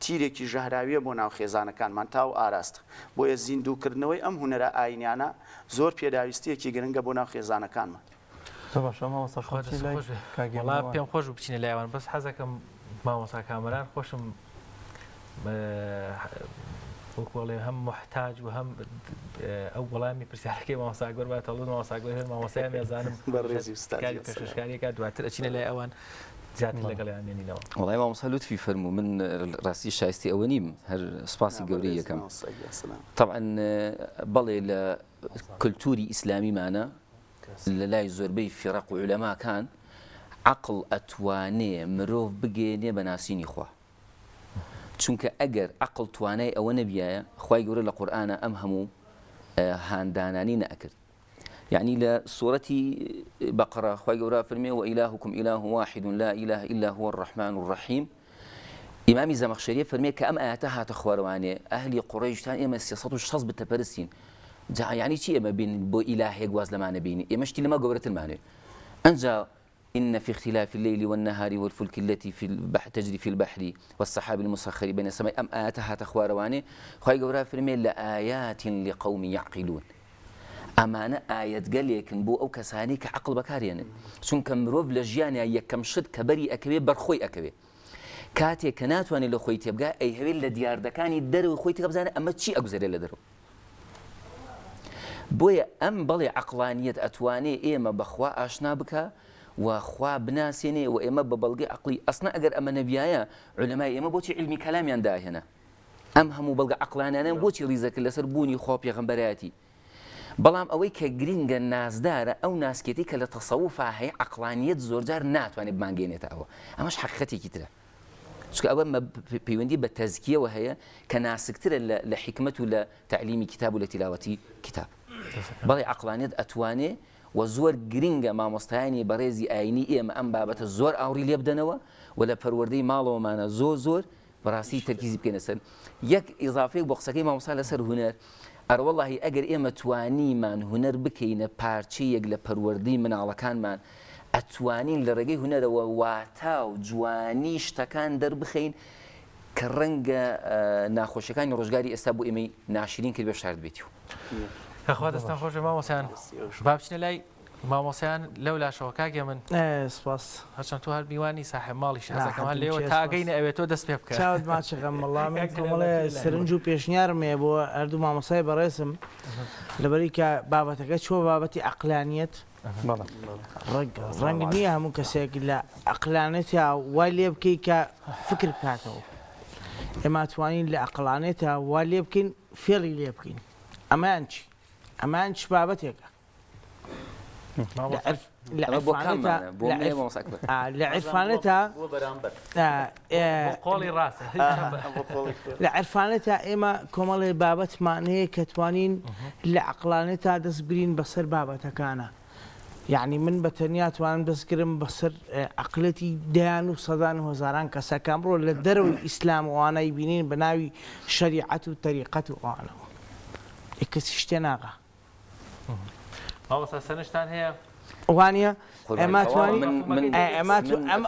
[SPEAKER 6] تیرێکی ژەهراویە بۆ ناو خێزانەکانمان تاو ئاراست بۆیە زیندووکردنەوەی ئەم هونەرە ئاینیانە زۆر پێداویستیەکی گرنگە بۆ ناو خێزانەکانمان
[SPEAKER 4] پێم خۆش بچینە لایوان بەس حەزەکەم مامۆستا کامەران خۆشم وەکوڵێ هەم محتاج و هەم ئەو وەڵامی پرسیارەکەی مامۆستاگۆر بە تەڵ مامۆستاگۆر هێن مامۆستایان ێزانم
[SPEAKER 6] بەڕێزی
[SPEAKER 4] پێشکاریەکە دواتر ئەچینە لای ئەوان زیاتر لەگەڵیان مێنینەوە
[SPEAKER 5] وڵای مامۆستا لوتفی فەرموو من ڕاستی شایستی ئەوە نیم هەر سپاسی گەورەی یەکەم طبعا بەڵێ لە کللتوری ئیسلامیمانە لە لای زۆربەی فیرەق و عولەماکان عەقڵ ئەتوانێ مرۆڤ بگێنێ بە ناسینی خوا چونکە ئەگەر عەقڵ توانای ئەوە نەبیایە خوای گەورە لە قورئانە ئەم هەموو هاندانانی نەئەکرد يعني لسورة بقرة خوي جورا فرمي وإلهكم إله واحد لا إله إلا هو الرحمن الرحيم إمام زمخشري فرمي كأم آياتها تخورواني أهل قريش تان إما السياسات والشخص بالتبرسين يعني شيء ما بين بو إله يجواز لما نبيني إمشتي لما جورت المعنى أنجا إن في اختلاف الليل والنهار والفلك التي في البحر تجري في البحر والسحاب المسخر بين السماء أم آياتها تخورواني خوي جورا فرمي لآيات لقوم يعقلون ئەمانە ئاەتگەلێکن بۆ ئەو کەسانی کە عەقڵ بەکارێنن چونکە مرۆڤ لە ژیانیا یەکەم شت کە بەری ئەکەوێ بەرخۆی ئەکەوێ کاتێک کە ناتوانێت لە خۆی تێبگا ئەی هەوێت لە دیاردەکانی دەرەوەی خۆی تێکە بزانێت ئەمە چی ئەگوزارێت لە دەرەوە بۆیە ئەم بەڵێ عەقڵانیەت ئەتوانێ ئێمە بەخوا ئاشنا بکە و خوا بناسێنێ و ئێمە بە بەڵگەی عەقڵی ئەسنا ئەگەر ئەمە نەبیایە عولەمای ئێمە بۆچی علمی کەلامیان داهێنا ئەم هەموو بەڵگە عەقڵانیانە بۆچی ڕیزەکرد لەسەر بوونی خوا پێغەمبەرایەتی بەڵام ئەوەی کە گرینگە نازدارە ئەو ناسکێتی کە لە تەسەووفا هەیە عەقڵانیەت زۆرجار ناتوانێت بمانگەێنێتە ئەوە ئەمەش حەقیقەتێکی ترە چکە ئەوە پەیوەندی بە تەزکیەوە هەیە کە ناسکترە لە حکمت و لە تعلیمی کتاب و لە تیلاوەتی کتاب بەڵێ عەقلانیەت ئەتوانێ و زۆر گرنگە مامۆستایانی بەڕێزی ئاینی ئێمە ئەم بابەتە زۆر ئاوری لێ بدەنەوە و لە پەروەردەی ماڵەوەمانە زۆر بەڕاستی تەرکیزی بکەنە سەر یەک ئیضافەیەک بۆ قسەکەی مامۆستا لەسەر هونەر ئەرە وەڵڵاهی ئەگەر ئێمە توانیمان هونەر بکەینە پارچەیەک لە پەروەردەی مناڵەکانمان ئەتوانین لە ڕێگەی هونەرەوە واتا و جوانی شتەکان دەربخەین کە ڕەنگە ناخۆشیەکانی ڕۆژگاری ئێستا بۆ ئێمەی ناشرین کرد بێ شارد بێتی و
[SPEAKER 4] ئەخوا دەستان خۆش مامۆسایان با بچنە لای مامۆسایان لەو لاشەوە کاگێ من
[SPEAKER 2] سپاس
[SPEAKER 4] هەرچەند تو هەر میوانی ساحب ماڵی شازەکەمان لێوە تاگەینە ئەوێتەوە دەست پێ بکە
[SPEAKER 2] چاوت ماچەکەم وەڵام من کۆمەڵێ سرنج و پێشنیارم هەیە بۆ هەردوو مامۆسای بەڕێزم لەبەری کە بابەتەکە چۆ بابەتی عەقلانیەت ڕەنگ نییە هەموو کەسێک لە عەقلانێتە وای لێ بکەی کە فکر بکاتەوە ئێمە توانین لە عەقلانێتە وا لێ بکەین فێڵی لێ بکەین ئەمان چی ئەمان چ بابەتێکە لە عرفانێتە
[SPEAKER 4] قۆڵی ڕاستە
[SPEAKER 2] لە عرفانێتە ئێمە کۆمەڵێ بابەتمان هەیە کە توانین لە عەقلانێتە دەست برین بەسەر بابەتەکانە یعنی من بە تەنیا توانم دەستگرم بەسەر عەقلەتی دەیان و سەدان و هەزاران کەسەکە ئەمڕۆ لە دەرەوەی ئیسلام وانەی بینین بە ناوی شەریعەت و تەریقەت و ئەوانەوە کەسی شتێ ناغا
[SPEAKER 4] مامۆستا سەرنجتان هەیە
[SPEAKER 2] وانە ئەمە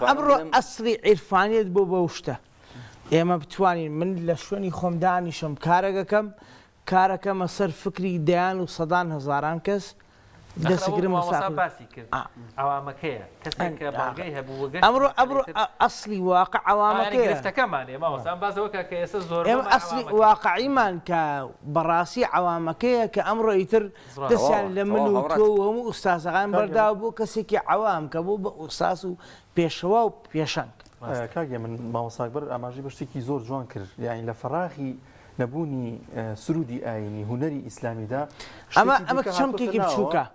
[SPEAKER 2] ئەمڕۆ ئەسڵی عیرفانیت بۆ بەو شتە ئێمە بتوانین من لە شوێنی خۆم دانیشم کارەکەمە سەر فکری دەیان و سەدان هەزاران کەس دەستگرم
[SPEAKER 4] باسی کرد ئەوامەکەیە کەسێک کە باڵگەی هەبوو
[SPEAKER 2] ئەمڕۆ ئەسڵی واقع
[SPEAKER 4] ئەوامەکەیەمان مامۆستا بازەوەکە کە ئێستا زۆر
[SPEAKER 2] ئێمە ئەسڵی واقعیمان کە بەڕاستی ئەوامەکەیە کە ئەمڕۆ ئیتر دەستیان لە من و تۆ و هەموو ئوستازەکان بەرداو بۆ کەسێکی عەوام کە بۆ بە ئوستاز و پێشەوا و پێشەنگ
[SPEAKER 3] کاگێ من مامۆستاکبەر ئاماژەی بە شتێکی زۆر جوان کرد یعنی لە فەراغی نەبوونی سرودی ئاینی هونەری ئیسلامیدا
[SPEAKER 2] ئەمە چەمکێکی بچووکە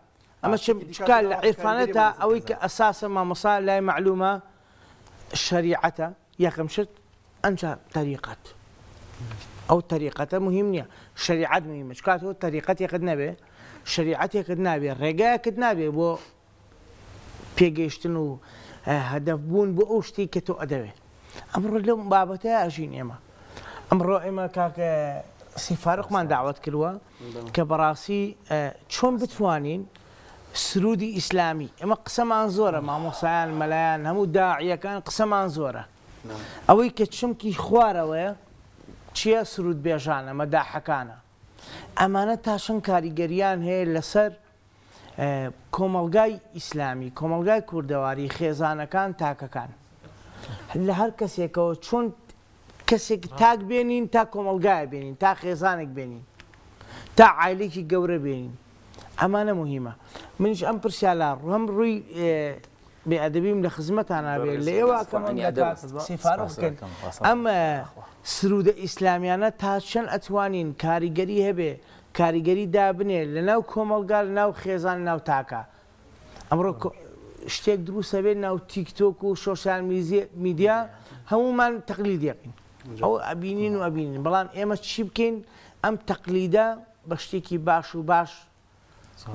[SPEAKER 2] ئەمە چکە لە عیرفانێتە ئەوەی کە ئەساسە مامۆستا لای معلومە شەریعەتە یەکەم شت ئەنجا تەریقەت ئەو تەریقەتە مهم نییە شەریعەت مهمە چکاتەوە تەریقەتێکت نەبێ شەریعەتێکت نابێ ڕێگایەکت نابێ بۆ پێگەیشتن و هەدەف بوون بۆ ئەو شتی کە تۆ ئەدەوێت ئەمڕۆ لەم بابەتەیە ئەژین ئێمە ئەمڕۆ ئێمە کاکە سیفارقمان داوت کردووە کە بەڕاستی چۆن بتوانین سرودی ئیسلامی ئەمە قسەمان زۆرە مامۆسایان مەلایان هەموو داعیەکان قسەمان زۆرە ئەوەی کە چمکی خوارەوەیە چییە سرود بێژانە مەداحەکانە ئەمانە تاشن کاریگەریان هەیە لەسەر کۆمەلگای ئیسلامی کۆمەلگای کوردەواری خێزانەکان تاکەکان لە هەر کەسێکەوە چۆن کەسێک تاک بێنین تا کۆمەلگایە بێنین تا خێزانێک بێنین تا عایلێکی گەورە بێنین ئەمانە مهمە منیش ئەم پرسیالە هەم ڕووی بێئەدەبیم لە خزمەتان نابێت لە ئێوە سیفارە بکەن ئەم سرودە ئیسلامیانە تا چەند ئەتوانین کاریگەری هەبێ کاریگەری دابنێ لە ناو کۆمەلگا لە ناو خێزان ناو تاکە ئەمڕۆ شتێک دروستە بێت ناو تیکتۆک و سۆشیال میدیا هەمومان تەقلیدیەکەین ئەو ئەبینین و ئەبینین بەڵام ئێمە چی بکەین ئەم تەقلیدە بە شتێکی باش و باش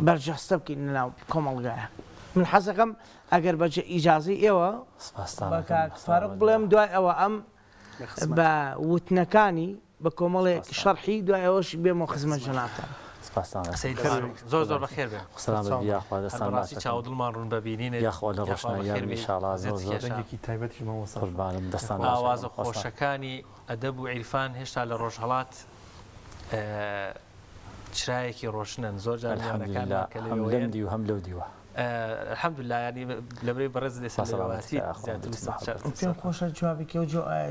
[SPEAKER 2] بەرجەستە بکەین لە ناو کۆمەلگایە من حەزەکەم ئەگەر بەجێ ئیجازی ئێوە بە کاکفارق بڵێم دوای ئەوە ئەم بە وتنەکانی بە کۆمەڵێک شەرحی دوای ئەوەش بێمە خزمەت جەنابتان
[SPEAKER 4] زۆر زۆر بەخێر بێ
[SPEAKER 7] ڕاستی
[SPEAKER 4] چاو دڵمان ڕوون ببینین
[SPEAKER 7] یاخوا لە ڕۆشناییشاڵا زۆر
[SPEAKER 3] ڕەنگێکی تایبەتی مامۆستا
[SPEAKER 7] قوربانم دەستان
[SPEAKER 4] ئاوازە خۆشەکانی ئەدەب و عیرفان هێشتا لە ڕۆژهەڵات چرایەکی ڕۆشنن زۆر جارەکان
[SPEAKER 7] لەمدی و هەم لەو دیوە
[SPEAKER 4] الحەمدولله ینی لەبەرەی بەڕێز لێسەڵاتی
[SPEAKER 2] پێم خۆشە جوابێکی و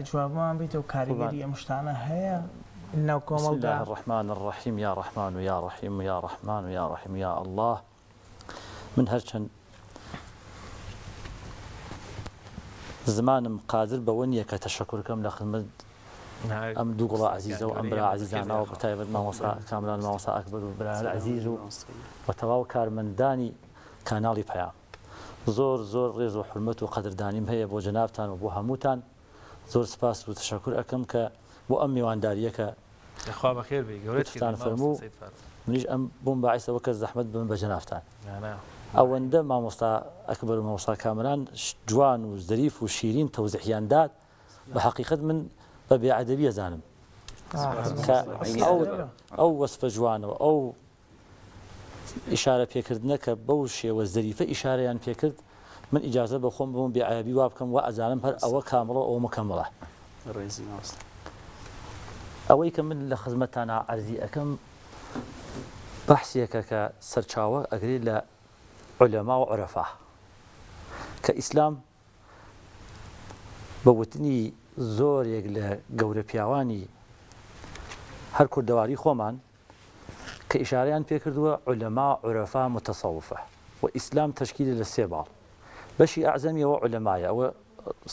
[SPEAKER 2] جوابمان بیتەوە کاریگەری ئەم شتانە هەیە ناو
[SPEAKER 7] بسم الله الرحمن الرحيم يا رحمن يا رحيم يا رحمن يا رحيم يا الله من هرچەند زمانم قادر بەوە نییە کە تەشەکورکەم لە خزمەت ئەم دوو گوڵە عەزیزە و ئەم برا عەزیزانەوە بەتایبەت مامۆستا کامران مامۆستا ئەکبەر و برا عەزیز و بەتەواو کارمەندانی کاناڵی پەیام زۆر زۆر ڕێز و حورمەت و قەدردانیم هەیە بۆ جەنابتان و بۆ هەمووتان زۆر سپاس و تشکر ئەەکەم کە بۆ ئەم میوانداریە کە
[SPEAKER 4] خوا بەخێر بێ
[SPEAKER 7] گەورەتان فەرموو منیش ئەم بووم باعیسەوە کە زەحمەت بن بە جەنافتان ئەوەندە مامۆستا ئەکبەر و مامۆستا کامران جوان و زەریف و شیرین تەوزیحیان داد بە حەقیقەت من بە بێعەدەبی ئەزانم ئەو وەسفە جوانەوە ئەو ئیشارە پێکردنە کە بەو شێوە زەریفە ئیشارەیان پێکرد من ئیجازە بە خۆم بۆم بێعەیبی وا بکەم و ئەزانم هەر ئەوە کامڵە ئەوە مکەمڵە ئەوەی کە من لە خزمەتانە عەرزی ئەەکەم بەحسێکە کە سەرچاوە ئەگرێت لە عولەما و عورەفا کە ئیسلام بە وتنی زۆرێک لە گەورە پیاوانی هەر کوردەواری خۆمان کە ئیشارەیان پێکردووە عولەما عورەفا متەسەوفە و ئیسلام تەشکیلی لە سێ باڵ بەشی ئەعزەمیەوە عولەمایە ئەوە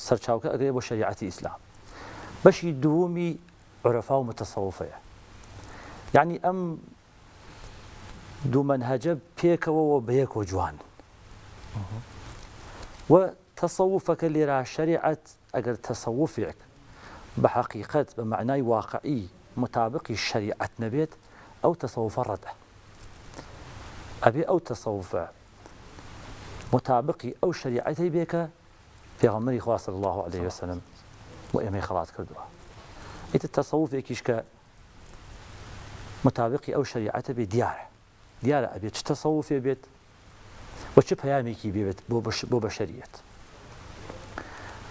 [SPEAKER 7] سەرچاوکە ئەگرێت بۆ شەریعەتی ئیسلام بەشی دووەمی عورەفا و متەسەوفەیە یعنی ئەم دوو مەنهەجە پێکەوەوە بەیەکۆ جوان و تەسەوفەکە لێرە شەریعەت ئەگەر تەسەوفێک بە حەقیقەت بە معنای واقعی مطابقی شەریعەت نەبێت ئەو تەسەوفە ڕەدە ئەبێ ئەو تەسەوفە مطابقی ئەو شەریعەتی بێکە پێغەمبەری خوا صلی الله علیه وسلم و ئێمەی خەڵات کردووە ئیتر تەسەوفێکیش کە مطابقی ئەو شەریعەتە بێ دیارە ئەبێت چ تەسەوفێ بێت و چه پەیامێکی بێت بۆ بەشەریەت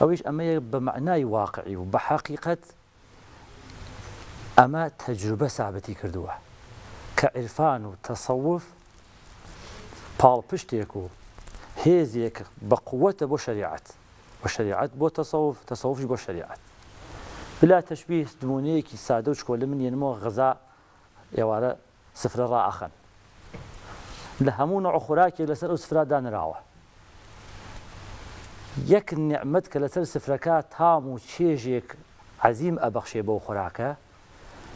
[SPEAKER 7] ئەویش ئەمەیە بە معنای واقعی و بە حەقیقەت ئەمە تەجروبە سابەتی کردووە کە عیرفان و تەسەوف پاڵپشتێک و هێزێک بە قووەتە بۆ شەریعەت و شەریعەت بۆ تەسەوف تەسەوفش بۆ شەریعەت بلا تەشبیه نمونەیەکی سادە و چکۆلە من یێنمەوە غەزا ئێوارە سفرە ڕائەخەن لە هەموو نەوع خوراکێک لەسەر ئەو سفرە دانراوە یەک نیعمەت کە لەسەر سفرەکە تام و چێژێک عەزیم ئەبەخشێ بەو خوراکە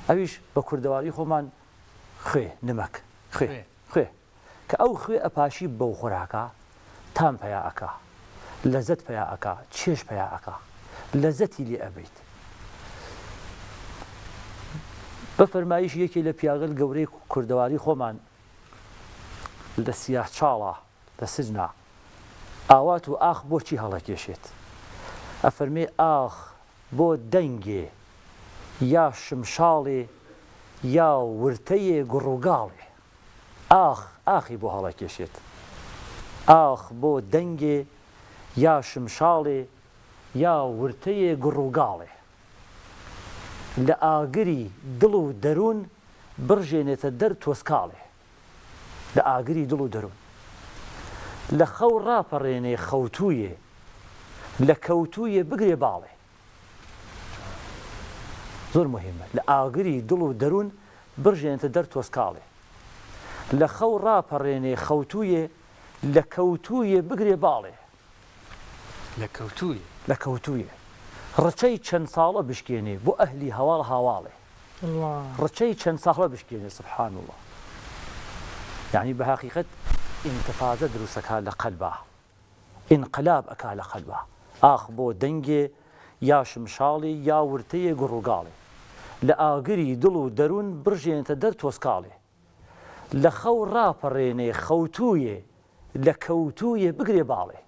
[SPEAKER 7] ئەویش بە کوردەواری خۆمان خوێ نمەک خوێ کە ئەو خوێ ئەپاشی بەو خوراکە تام پیا ئەکا لەزەت پیا ئەکا چێژ پیا ئەکا لەزەتی لێ ئەبیت بە فەرمایش یەکی لە پیاگەل گەورەی کوردەواری خۆمان لە سیاه چاڵە لە سجنا ئاوات و ئاخ بۆچی هەڵەکێشێت ئەفەرمێ ئاخ بۆ دەنگێ یا شمشاڵێ یا ورتەیە گوڕوگاڵێ ئاخی بۆ هەڵەکێشێت ئاخ بۆ دەنگێ یا شمشاڵێ یا ورتەیە گوڕوگاڵێ لە ئاگری دڵ و دەروون بڕژێنێتە دەر تۆسکاڵێ لە ئاگری دڵ و دەروون لە خەو ڕاپەڕێنێ خەوتوویە لە کەوتوویە بگرێ باڵێ زۆر مهمە لە ئاگری دڵ و دەروون بڕژێنێتە دەر تۆسکاڵێ لە خەو ڕاپەڕێنێ خەوتوویە لە کەوتوویە بگرێ باڵێ لە کەوتوویە ڕچەی چەند ساڵە بشکێنێ بۆ ئەهلی هەواڵ هاواڵێ ڕچەی چەند ساڵە بشکێنێ سبحان الله يعني بحقيقة انتفاضة دروسك لقلبه انقلاب أكا لقلبه آخ بو دنجي يا شمشالي يا ورتي قرقالي لآقري دلو درون برجين تدر توسكالي لخو رابريني خوتوية لكوتوية بقري بالي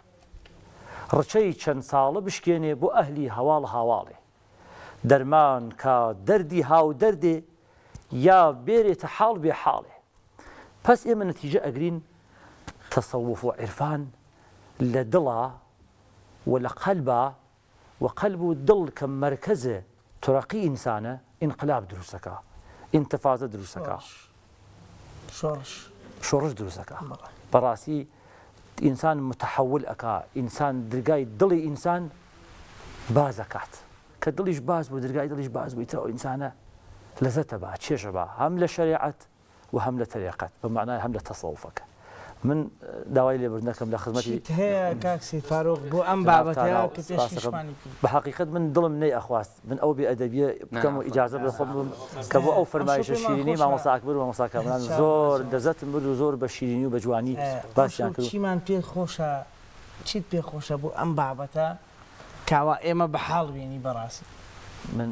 [SPEAKER 7] رچي چند سالة بشكيني بو أهلي هوالي درمان كا دردي هاو دردي يا بيري تحال بحالي پس ئێمە نەتیجە ئەگرین تەسەوف و عیرفان لە دڵە و لە قەلبە و قەلب و دڵ کە مەرکەزە تڕەقی ئینسانە ئینقلاب دروستەکە ئینتفاضە دروستەکە شۆڕش دروستەکە بەڕاستی ئینسان متحول ئەکا ئینسان دەرگای دڵی ئینسان باز ئەکات کە دڵیش باز بوو دەرگای دڵیش باز بوو ئیترەوە ئینسانە لەزەتە بە چێژە بە هەم لە شەریعەت وهم لطريقات بمعنى هم لتصوفك من داوای لێبوردنەکەم لە خزمەتی
[SPEAKER 2] هەیە کاکسی فاروق بۆ ئەم بابەتەیە کە پێشکەشمانی
[SPEAKER 7] بە حەقیقەت من دڵم نەی ئەخواست من ئەو بێئەدەبیە بکەم و ئیجازە بە خۆم کە بۆ ئەو فەرمایشە شیرینی مامۆستا ئەکبەر و مامۆستا کامران زۆر دەزەتم برد و زۆر بە شیرینی و بە جوانی باسییان کرد
[SPEAKER 2] چیمان پێ خۆشە چیت پێ خۆشە بۆ ئەم بابەتە کاوا ئێمە بەحاڵ بێنی بەڕاستی
[SPEAKER 7] من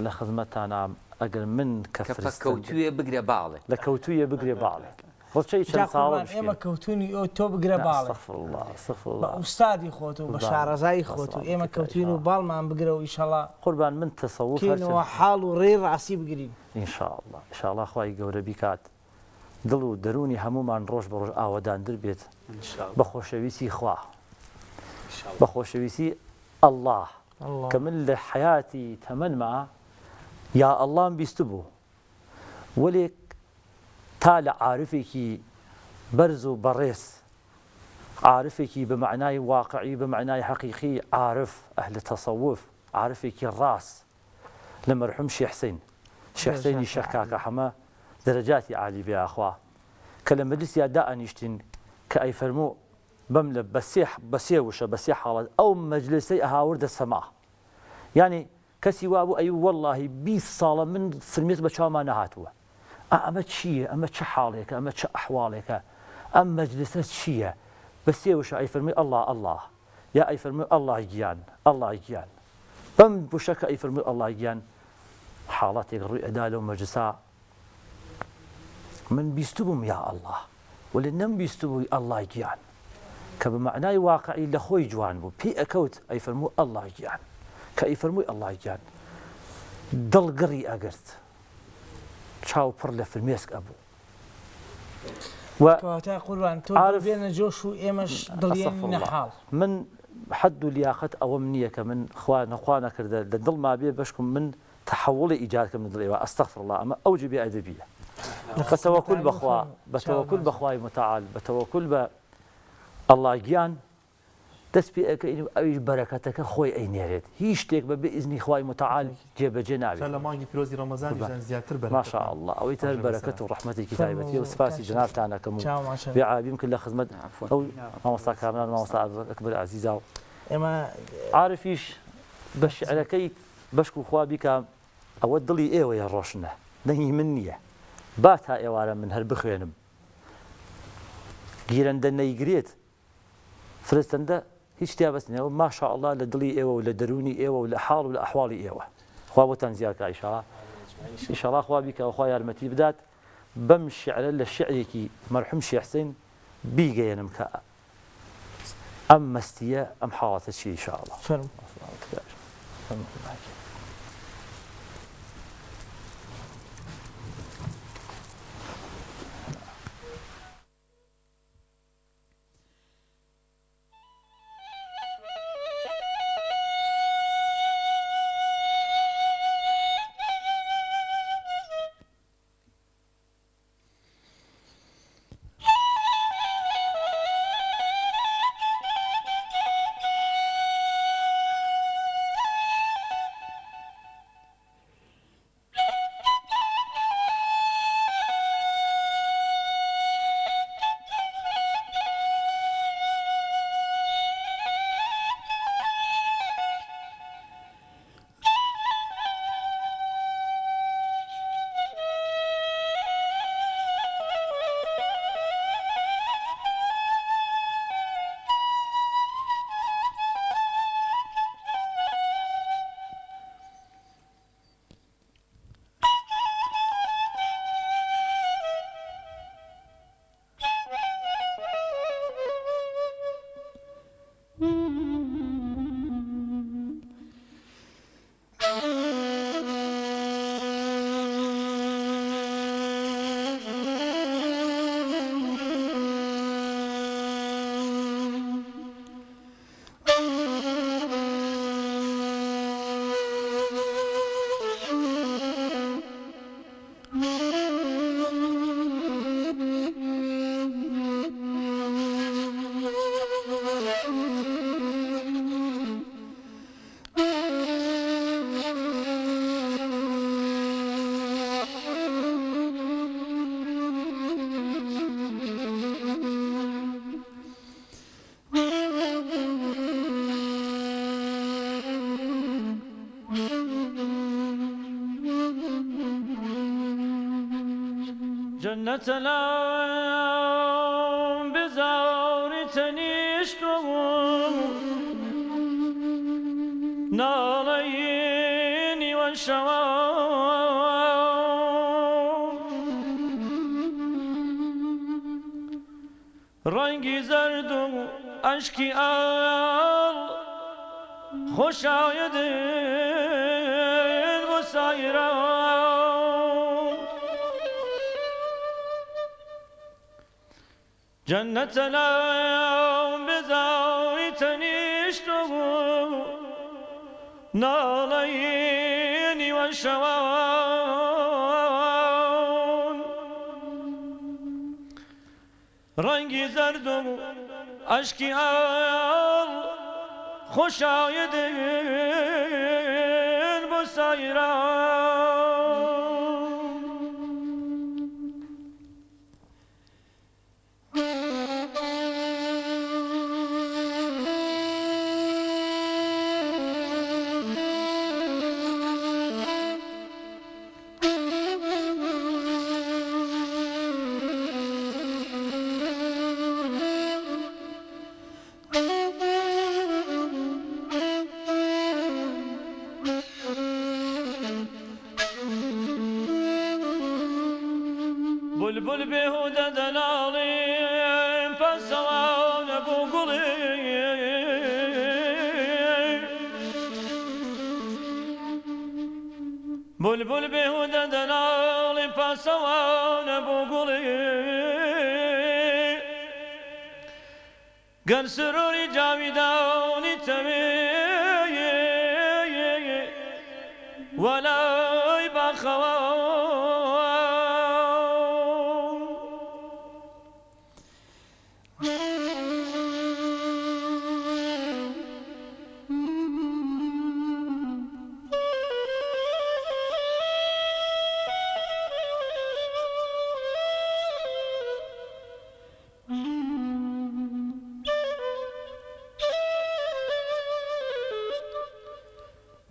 [SPEAKER 7] لە خزمەتانە ئەگەر من کە
[SPEAKER 5] کەوتوێ بگرێ باڵێ
[SPEAKER 7] لە کەوتویە بگرێ باڵێ ڕۆچەی چەند ساڵ
[SPEAKER 2] ئێمە کەوتونی ئەو تۆ بگرە باڵێ بە ئوستادی خۆت و بە شارەزایی خۆت و ئێمە کەوتین و باڵمان بگرە و ئیشەڵا
[SPEAKER 7] قوربان من تەسەوف
[SPEAKER 2] کینەوە حاڵ و ڕێی ڕاستی بگرین
[SPEAKER 7] ئینشاءالله ئینشاءالله خوای گەورە بیکات دڵ و دەرونی هەمومان ڕۆژ بە ڕۆژ ئاوەداندر بێت بە خۆشەویستی خوا بە خۆشەویستی ئەڵڵاه کە من لە حیاتی تەمەنما یا ئەڵڵام بیست بوو وەلێک تا لە عارفێکی بەرز و بەڕێز عارفێکی بە معنای واقعی بە معنای حەقیقی عارف ئەهل تەسەوف عارفێکی ڕاست لە مەرحوم شێخ حسەینی شێخ کاکە حەمە دەرەجاتی عالی بێ کە لە مەجلیسیا دائەنیشتین کە ئەی فەرموو بەم لە بەسێ وشە بەسێ حاڵەت ئەو مەجلیسەی ئەهاوردە سەما یعنی کەسی وابوو ئەی وەڵڵاهی 20 ساڵە من فرمێت بە چاومان نەهاتووە ئەمە چییە ئەمە چه حاڵێکە ئەمە چه ئەحواڵێکە ئەم مەجلیسە چییە بەسێ وشە ئەی فەرمووی ئەڵڵاه یا ئەی فەرمووی ئەڵڵاه گیان بەم وشەکە ئەی فەرمووی ئەڵڵاه گیان حاڵاتێک ڕووی ئەدا لەو مەجلیسا من بیست بووم یا ئەڵڵاه ولی نەمبیست بووی ئەڵڵاه گیان کە بە معنای واقعی لە خۆی جوان بوو پێی ئەکەوت ئەی فەرمووی ئەڵڵاه گیان کە ئەی فەرمووی ئەڵڵاه گیان دڵگڕی ئەگرت چاو پڕ لە فرمێسک ئەبوو
[SPEAKER 2] کەواتە قوربان تۆ بێنە جۆش و ئێمەش دڵیان نەحاڵ
[SPEAKER 7] من حەد و لیاقەت ئەوەم نییە کە من خوا نەکردە لە دڵما بێ بەشکم من تحوڵی ئیجادکەم لە دڵێەوە ئەستەغفر الله ئەمە ئەوجی بێ ئەدەبیە بەتەوەکل بەخوا بەتەوەکل بەخوای متعال بەتەوەکل بە ئەڵڵاه گیان دەست پێ ئەەکەین ئەویش بەرەکەتەکە خۆی ئەینێرێت هیچ شتێک بە بئیزنی خوای متعال جێبەجێ نابێت
[SPEAKER 3] لە مانگی پیرۆزی ڕەمەزان زیاتر بەرەکەت
[SPEAKER 7] ماشاء الله ئەوەی تر بەرەکەت و ڕەحمەتێکی تایبەتی و سپاسی جنابتان ئەکەم و بێعابیم کرد لە خزمەت ئەو مامۆستا کامران مامۆستا ئەکبەر عەزیزا و
[SPEAKER 2] ئێمە
[SPEAKER 7] عارفیش بە شیعرەکەی بەشک و خوا بیکە ئەوە دڵی ئێوەیە ڕۆشنە نەهی من نییە با تا ئێوارە من هەر بخوێنم گیرەندە نەیگرێت فرستەندە هیچ شتیا بەستنەوە ماشاء الله لە دڵی ئێوە و لە دەرونی ئێوە و لە حاڵ و لە ئەحواڵی ئێوە خوا بۆتان زیادکە ئیشەڵا خوا بیکەوە خوا یارمەتی بدات بەم شیعرە لە شیعرێکی مەرحوم شێخ حسەین بیگەێنم کە ئەم مەستیە ئەم حاڵەتە چی ئیشەڵا
[SPEAKER 1] جنة العالم بزار تنشتم ناڵەیێنی وەشەوە ڕەنگی زەرد و ئەشکی ئاڵ خۆشایەدن بۆ سایران جەننەتە لەو بێزاری تەنیشت و ناڵەیێنی وەشەوان ڕەنگی زەرد و ئەشکی ئاڵ خۆشایەدن بۆ سایران بلبل بێهودە دەناڵێم پەسەوانە بۆ گوڵێ بلبل بێهودە دەناڵێم پەسەوانە بۆ گوڵێ گەر سروری جاویدانی تەوێ وەلای باخەوە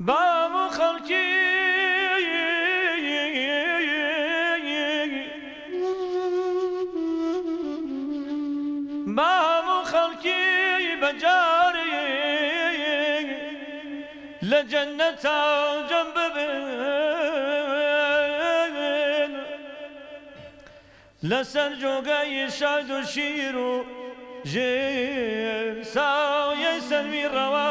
[SPEAKER 1] بابو خەڵکی بابو خەڵکی بەجارێ لە جەننەتە جەم ببن لەسەر جۆگەی شاد و شیر و ژێر سایەی سەروی ڕەوا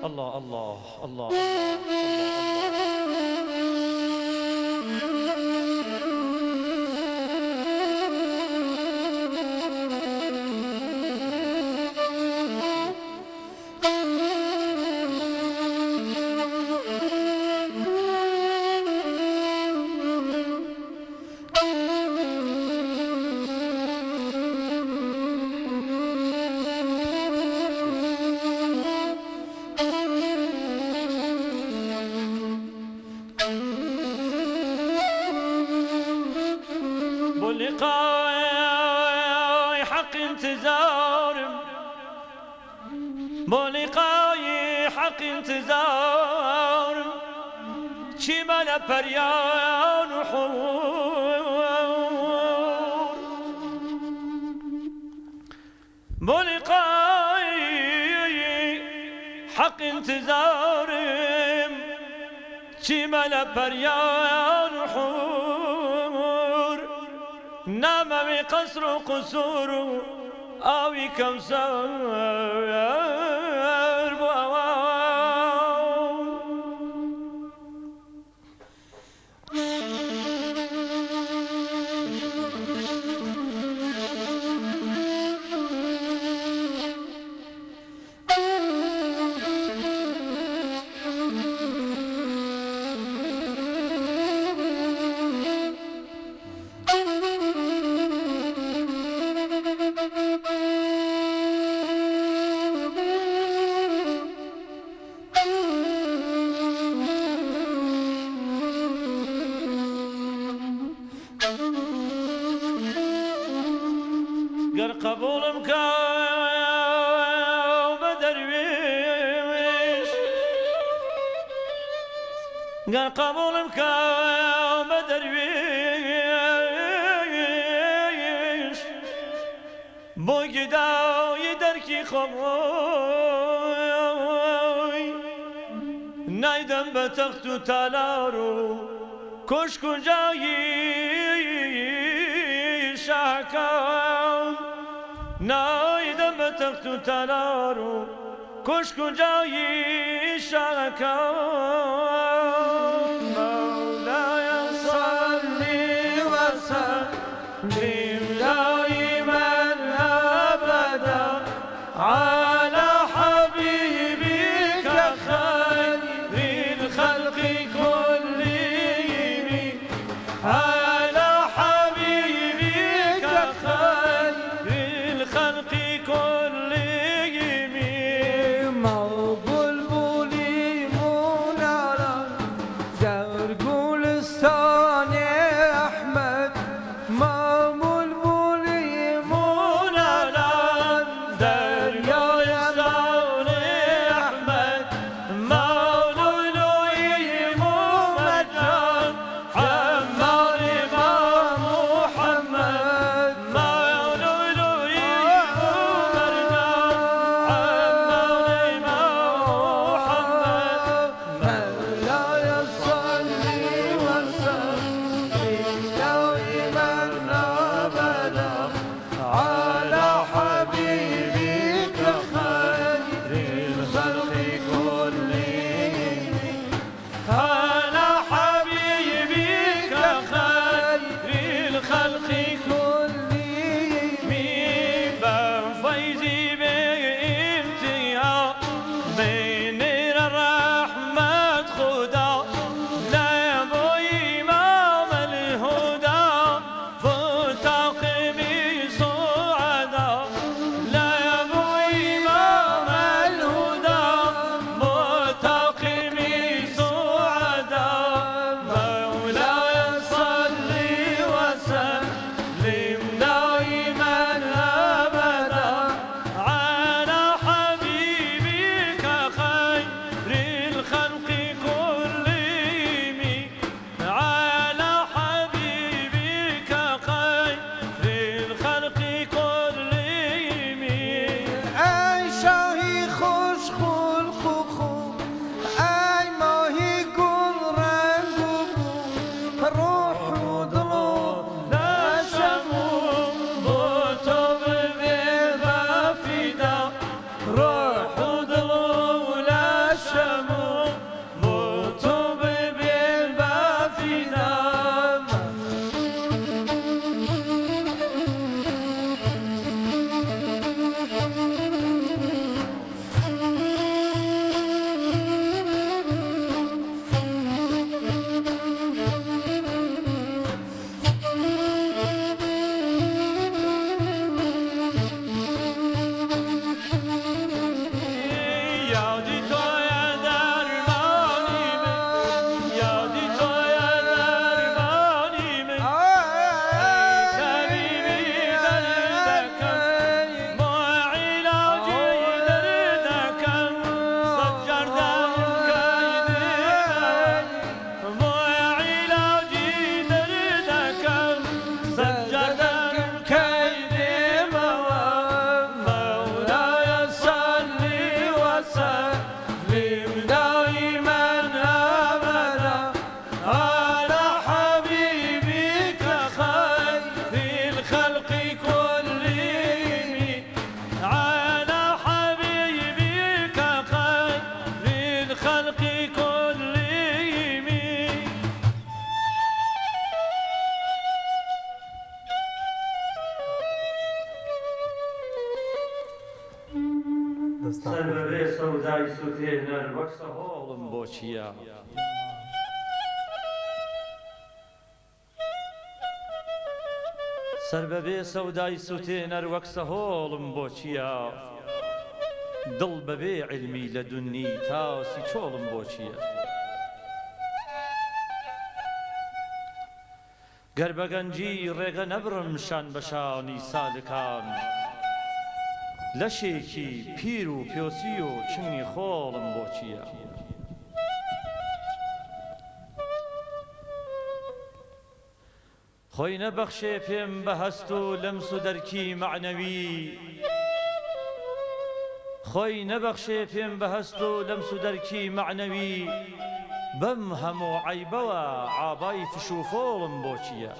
[SPEAKER 1] الله الله الله بلقاي حق انتظار بلقاي حق انتظار چی بلا پریان و حور بلقاي حق انتظار چی بلا پریان و حور ناموي قصر وقصور آوي كوثر قال قبولم كام درويش بوي قداوي دركي خموي نايدم بتختو تالارو كشكو جاي شاكاون نايدم بتختو تالارو كشكو جاي شاكاون مولاي صلي وسلم دائما ابدا على حبيبك خير الخلق كلهم على حبيبك خير الخلق كلهم
[SPEAKER 8] بلبلی منارا در گلستان احمد ما بلبلی
[SPEAKER 1] منالا دریای سان احمد مولوی ممجد عمار ما محمد مولوی ممجد عمار ما محمد
[SPEAKER 8] مولاي صل وسلم دائما ابدا على حبيبك خير الخلق كلهم
[SPEAKER 1] على حبيبك خير الخلق
[SPEAKER 8] كلهم
[SPEAKER 1] من فيزي بانتهاء بين الرحمة خدا لا يبو إمام الهدى فتقم صعدا لا يبو إمام الهدى متقم صعدا مولاي صل وسلم دائما ابدا على حبيبك خير الخلق كلهم على حبيبك خير الخلق كلهم
[SPEAKER 8] ای شاهی خوش خلق و خوب ای ماهی گل رنگ و بو روح و دل و
[SPEAKER 1] نشمو بوتو بفیدا روح و دل و نشمو بوتو بفیدا یادی توی درمانی من یادی توی درمانی من طبیبی دردکم ما علاجی دردکم سجردم کیدم ما علاجی دردکم سجردم کیدم مولاي صل وسلم دائما ابدا على حبيبك خير الخلق كلهم على حبيبك خير الخلق كلهم سبب سودای سوتێنەر وەک سەهۆڵم بۆ چییە؟ سەربەبێ سەودای سوتێنەر وەک سەهۆڵم بۆ چییە؟ دڵ بەبێ علمی لە دونی تاسی چۆڵم بۆ چییە؟ گەر بە گەنجی ڕێگە نەبڕم شان بەشانی سادکان لەشێکی پیر و پێوسی و چنگی خۆڵم بۆ چییە؟ خۆی نەبەخشێ پێم بە هەست و لەمس و دەرکی معنەوی خۆی نەبەخشێ پێم بە هەست و لەمس و دەرکی معنەوی بەم هەموو عەیبەوە عابای فش و فۆڵم بۆ چییە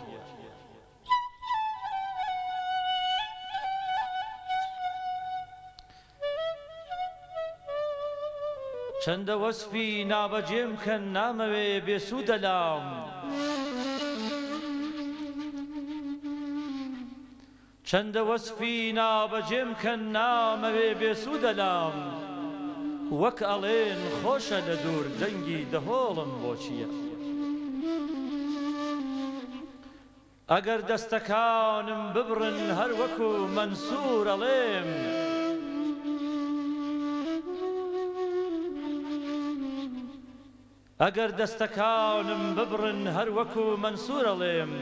[SPEAKER 1] چەندە وەسفی نابەجێم کەن نامەوێ بێسوودە لام چەندە وەسفی نابەجێم کەن نامەوێ بێسوودە لام وەک ئەڵێن خۆشە لە دوور دەنگی دەهۆڵم بۆ چییە ئەگەر دەستەکانم ببڕن هەر وەکو مەنسوور ئەڵێم ئەگەر دەستەکانم ببڕن هەر وەکو مەنسوور ئەڵێم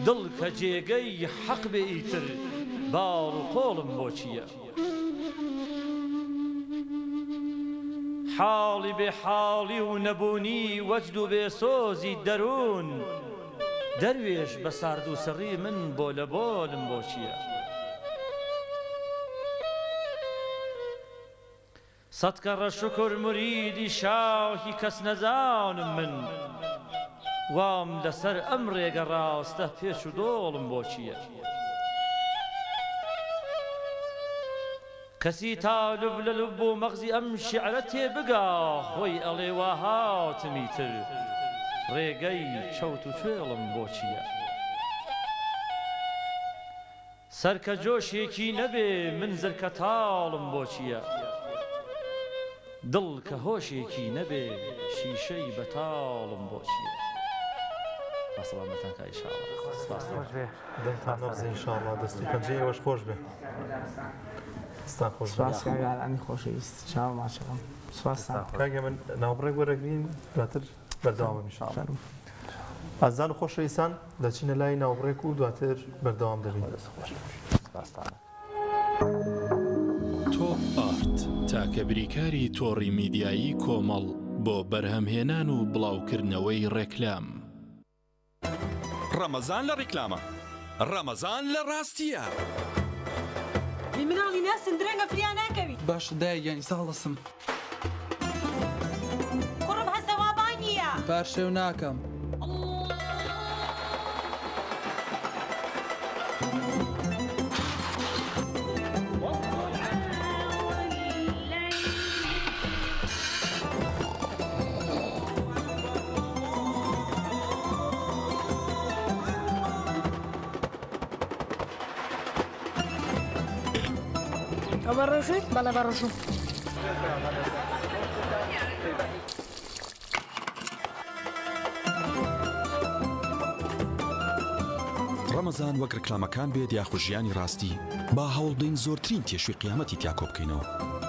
[SPEAKER 1] دڵ کە جێگەی حەق بێ ئیتر باڵ و قۆڵم بۆ چییە حاڵی بێحاڵی و نەبوونی وەجد و بێسۆزی دەروون دەروێش بە سارد و سڕی من بۆ لە بۆلم بۆ چییە سەد کەڕە شوکر موریدی شاهی کەس نەزانم من وام لەسەر ئەم ڕێگە ڕاستە پێش و دۆڵم بۆ چییە کەسی تالب لە لب و مەغزی ئەم شیعرە تێبگا خۆی ئەڵێ وا هاتمی تر ڕێگەی چەوت و توێڵم بۆ چییە سەرکە جۆشێکی نەبێ من زرکە تاڵم بۆ چییە دڵ کە هۆشێکی نەبێ شیشەی بەتاڵم بۆ چییە بەسەڵامەتەن ئینشاءڵڵا
[SPEAKER 3] دڵتان نەبزێ ئینشاءڵڵا دەستی پەنجەی ئێوەش خۆش بێ ستان خۆش
[SPEAKER 2] سپاس کاگالانی خۆشەویست چاو ماچەکەم سپاسان
[SPEAKER 3] کاگە من ناوبڕێک وەرەگرین دواتر بەردەوامە ئینشاءڵڵا ئازان و خۆشەویستان دەچینە لای ناوبڕێک و دواتر بەردەوام دەبین
[SPEAKER 9] تۆپ ئارت تاکە بریکاری تۆڕی میدیایی کۆمەڵ بۆ بەرهەمهێنان و بڵاوکردنەوەی ڕێکلام
[SPEAKER 10] ڕەمەزان لە ڕێکلامە ڕەمەزان لە ڕاستیە
[SPEAKER 11] مناڵی ناسن درەنگە فریا ناکەوی
[SPEAKER 12] باش دایگەنی ساڵسم
[SPEAKER 11] کوڕم هەسەوابانیە
[SPEAKER 12] پارشێو ناکەم
[SPEAKER 11] بەڕۆژێت بەڵە بەڕۆژوو
[SPEAKER 10] ڕەمەزان وەک ڕێکلامەکان بێت یاخو ژیانی ڕاستی با هەوڵدەین زۆرترین تێشوی قیامەتی تیا کۆ بکەینەوە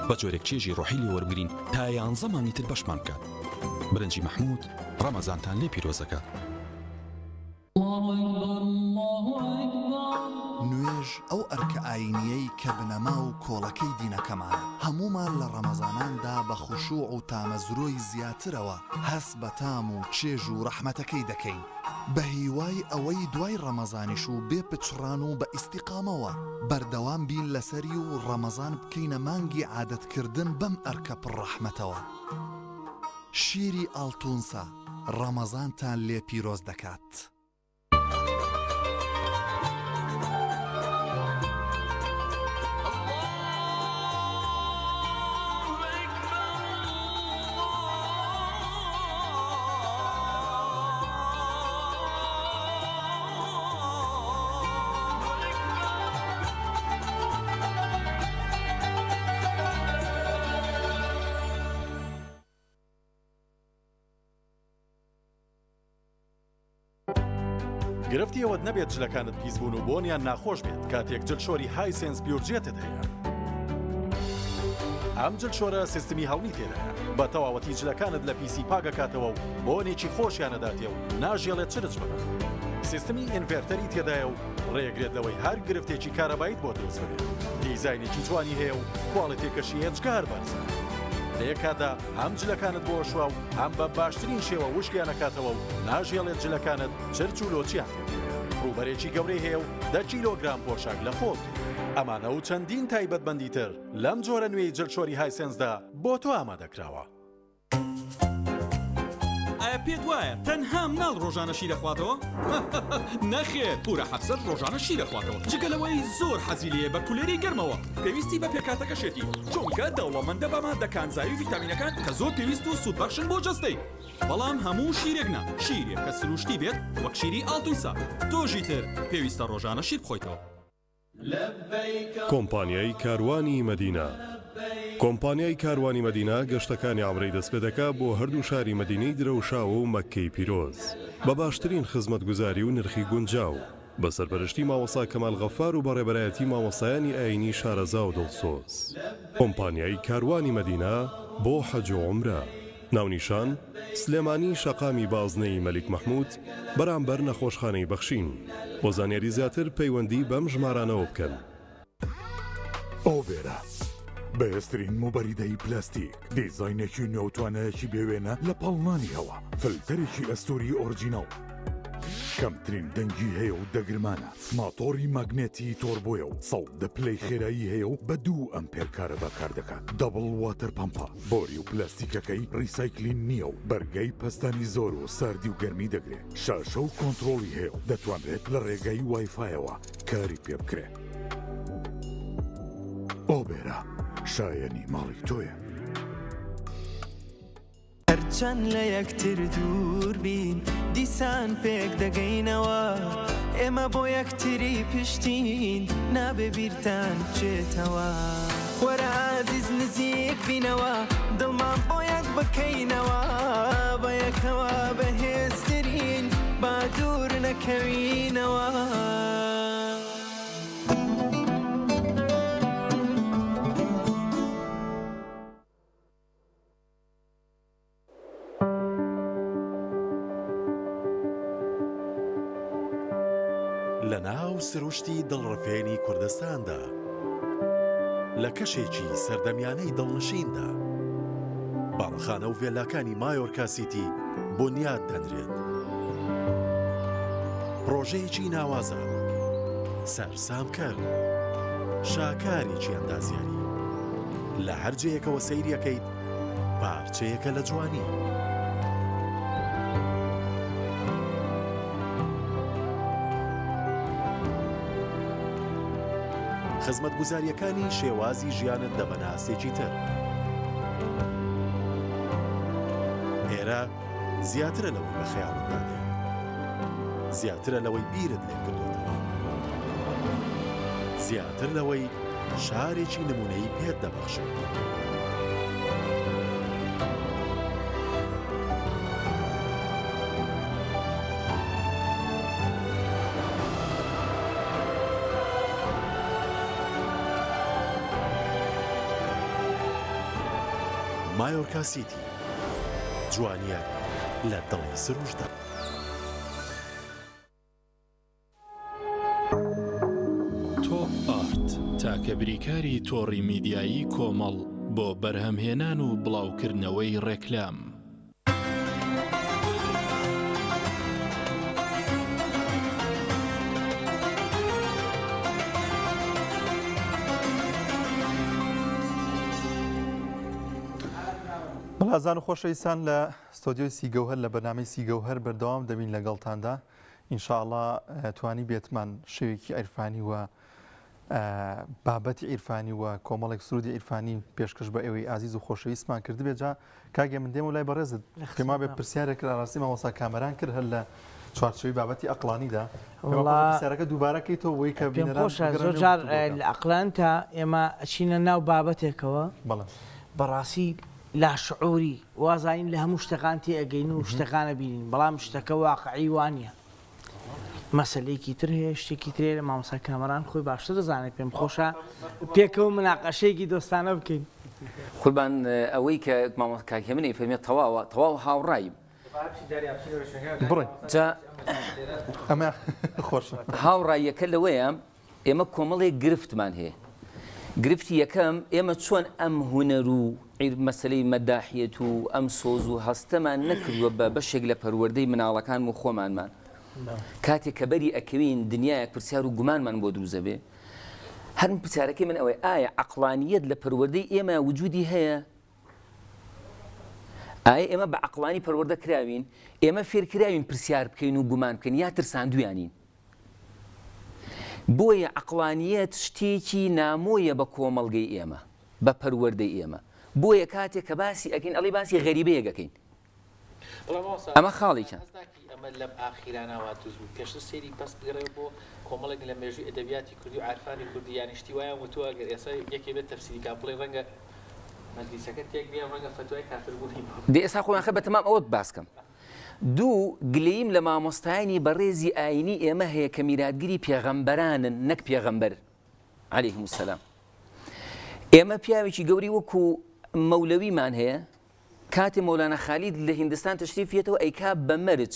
[SPEAKER 10] بە جۆرێک چێژی ڕۆحی لێ وەربگرین تا 11 مانگی تر بەشمان بکات برنجی مەحموود ڕەمەزانتان لێ پیرۆزەکات
[SPEAKER 13] نوێژ ئەو ئەرکە ئاینیەی کە بنەما و کۆڵەکەی دینەکەمانە هەمومان لە ڕەمەزاناندا بە خوشوع و تامەزرۆی زیاترەوە هەست بە تام و چێژ و ڕەحمەتەکەی دەکەین بە هیوای ئەوەی دوای ڕەمەزانیش و بێ پچڕان و بە ئیستیقامەوە بەردەوام بین لەسەری و ڕەمەزان بکەینە مانگی عادەتکردن بەم ئەرکە پڕەحمەتەوە شیری ئاڵتونسا ڕەمەزانتان لێ پیرۆز دەکات.
[SPEAKER 10] گرفتی ئەوەت نەبێت جلەکانت پیسبوون و بۆنیان ناخۆش بێت کاتێک جلشۆری های سێنس بیورجێتت هەیە. ئەم جلشۆرە سیستمی هەڵمی تێدایە بە تەواوەتی جلەکانت لە پیسی پاگەکاتەوە و بۆنێکی خۆشیانەداتێ و ناژێڵێت چرج ببن. سیستمی ئینڤێرتەری تێدایە و ڕێگرێتەوەی هەر گرفتێکی کارەبایت بۆ دروست بێت. دیزاینێکی جوانی هەیە و کواڵیتێکەشی هێچکار بەرزە. لە یەکادا هەم جلەکانت بۆ شووە و هەم بە باشترین شێوە وشکیانەکاتەوە و ناژێڵێت جلەکانت چرچ و لۆچیان تێدایە. ڕوبەرێکی گەورەی هەیە و 10 کیلۆگرام پۆشاک لە خۆڵ ئەمانە و چەندین تایبەتمەندی تر لەم جۆرە نوێی جلچۆری هایسێنسدا بۆ تۆ ئامادەکراوە.
[SPEAKER 14] ئایا پێت وایە تەنها مناڵ ڕۆژانە شیر دەخواتەوە؟ نەخێر، پورە 700 ڕۆژانە شیر دەخواتەوە. جگەلەوەی زۆر حەزی لێیە بە کولێری گەرمەوە. پێویستی بە پێکاتەکەشێتی چونکە دەوڵەمەندە بە مادەکانزایی و ڤیتامینەکان کە زۆر پێویست و سوودبەخشن بۆ جەستەی. بەڵام هەموو شیرێک نا، شیرێک کە سروشتی بێت وەک شیری ئاڵتویسا. تۆژی تر پێویستە ڕۆژانە شیر بخۆیتەوە.
[SPEAKER 15] کۆمپانیای کاروانی مەدینە. کۆمپانیای کاروانی مەدینە گەشتەکانی ئامڕەی دەست پێ دەکات بۆ هەردوو شاری مەدینەی درەوشاوە و مەککەی پیرۆز بە باشترین خزمەتگوزاری و نرخی گونجاو بە سەرپەرشتی مامۆستا کەمال غەفار و بەڕێبەرایەتی مامۆستایانی ئاینی شارەزا و دڵسۆز. کۆمپانیای کاروانی مەدینە بۆ حەج و عومرە. ناونیشان سلێمانی شەقامی بازنەی مەلیک مەحموود بەرامبەر نەخۆشخانەی بەخشین. بۆ زانیاری زیاتر پەیوەندی بەم ژمارانەوە بکەن.
[SPEAKER 16] ئۆبێرە بەهێزترین موبەریدەی پلاستیک، دیزاینێکی نێوتوانەیەکی بێوێنە لە پاڵنانی هەوا، فلتەرێکی ئەستۆری ئۆرجینەڵ، کەمترین دەنگی هەیە و دەگرمانە، ماتۆری ماگنێتی تۆربۆیە و 100 پلەی خێرایی هەیە و بە 2 ئەمپێر کارەبا کار دەکات. دەبڵ واتەر پەمپە، بۆری و پلاستیکەکەی ڕیسایکلین نییە و بەرگەی پەستانی زۆر و ساردی و گەرمی دەگرێت. شاشە و کۆنتڕۆڵی هەیە و دەتوانرێت لە ڕێگەی وایفایەوە کاری پێ بکرێت. ئۆبێرە شایەنی ماڵی تۆیە.
[SPEAKER 8] هەرچەند لە یەکتر دوور بین دیسان پێک دەگەینەوە، ئێمە بۆ یەکتری پشتین نابێ بیرتان بچێتەوە. وەرە عازیز نزیک بینەوە، دڵمان بۆ یەک بکەینەوە، بە یەکەوە بەهێزترین با دوور نەکەوینەوە.
[SPEAKER 10] لە ناو سروشتی دڵڕفێنی کوردستاندا لە کەشێکی سەردەمیانەی دڵنشیندا باڵخانە و ڤێلاکانی مایۆرکا سیتی بنیاد دەنرێت. پرۆژەیەکی ناوازە، سەرسامکەر، شاکارێکی ئەندازیاری، لە هەر جێیەکەوە سەیریەکەیت پارچەیەکە لە جوانی. خزمەتگوزاریەکانی شێوازی ژیانت دەبەناسێکی تر. ئێرە زیاترە لەوەی بە خەیاڵت دادێت، زیاترە لەوەی بیرت لێ کردوتەوە، زیاتر لەوەی شارێکی نمونەی پێت دەبەخشێت. مایۆرکا سیتی، جوانیە لە دڵی سروشدا.
[SPEAKER 9] تۆپ ئارت تاکە بریکاری تۆڕی میدیایی کۆمەڵ بۆ بەرهەمهێنان و بڵاوکردنەوەی ڕێکلام.
[SPEAKER 3] بەڵازان و خۆشەویستان لە ستۆدیۆی سیگەوهەر لە بەرنامەی سیگەوهەر بەردەوام دەبین لەگەڵتاندا. ئینشاءڵڵا توانی بێتمان شێوێکی عیرفانی و بابەتی عیرفانی و کۆمەڵێک سرودی عیرفانی پێشکەش بە ئێوەی ئازیز و خۆشەویستمان کردبێت. جا کاگێ من دێم و لای بەڕێزت پێما بێ پرسیارێک ڕاستی مامۆستا کامەران کرد هەر لە چوارچەوەی بابەتی ئەقلانیدا. پرسیارەکە دووبارەکەیتەوە بۆی کە بینەران
[SPEAKER 2] زۆر جار لە ئەقلان تا ئێمە ئەچینە ناو بابەتێکەوە بەڕاستی لاشعوری وازین لە هەموو شتەکان تێ ئەگەین و شتەکانە بینین، بەڵام شتەکە واقعی وانە. مەسەلەیەکی تر هەیە، شتێکی ترێ لە مامۆستا کامەران خۆی باشتر دەزانێت. پێم خۆشە پێکەوە مناقەشەیەکی دۆستانە بکەین.
[SPEAKER 5] قوربان ئەوەی کە مامۆستا کاکی منی فەرمێت تەواو هاوڕاییم. جا
[SPEAKER 3] ئەمە خۆشە
[SPEAKER 5] هاوڕاییەکە لەوەیە ئێمە کۆمەڵێک گرفتمان هەیە. گرفتی یەکەم ئێمە چۆن ئەم هونەر و مەسلەی مەداحیەت و ئەم سۆز و هەستەمان نەکردووە بە بەشێک لە پەروەردەی مناڵەکان و خۆمانمان کاتێک کە بەری ئەکەوین دنیایەک پرسیار و گومانمان بۆ دروزە بێ هەر پرسیارەکەی من ئەوەی ئایا عەقڵانیەت لە پەروەردەی ئێمە وجودی هەیە؟ ئایا ئێمە بە عەقڵانی پەروەردە کراوین؟ ئێمە فێرکراوین پرسیار بکەین و گومان بکەین یا ترساندویانین؟ بۆیە عەقڵانیەت شتێکی نامۆیە بە کۆمەڵگەی ئێمە بە پەروەردەی ئێمە بۆیە کاتێک کە باسی ئەکەین ئەڵێ باسی غەریبەیەکەکەین ئەمە خاڵێکە
[SPEAKER 4] ئەمە لەم ئاخیرانەوە دوزبوو پێشتر سێری پەس بگەڕێ بۆ کۆمەڵێک لە مێژووی ئەدەبیاتی کوردی و عارفانی کوردی یانی شتی وایە وتووە ئەگەر ئێستا یەکێ بێت تەفسیریکا بڵێ ڕەنگە مەجلیسەکە تێک بێ ڕەنگە فتوای کافربوونی
[SPEAKER 5] دێ ئێستا خۆیان خە بەتەمام ئەوەت باسکەم دوو گلەییم لە مامۆستایانی بەڕێزی ئاینی ئێمە هەیە کە میراتگیری پێغەمبەرانن نەک پێغەمبەر عەلەیهیمو سەلام ئێمە پیاوێکی گەوری وەکو مەولەویمان هەیە کاتی مەولانە خالید لە هیندستان تەشریفێتەوە ئەیکا بە مەرج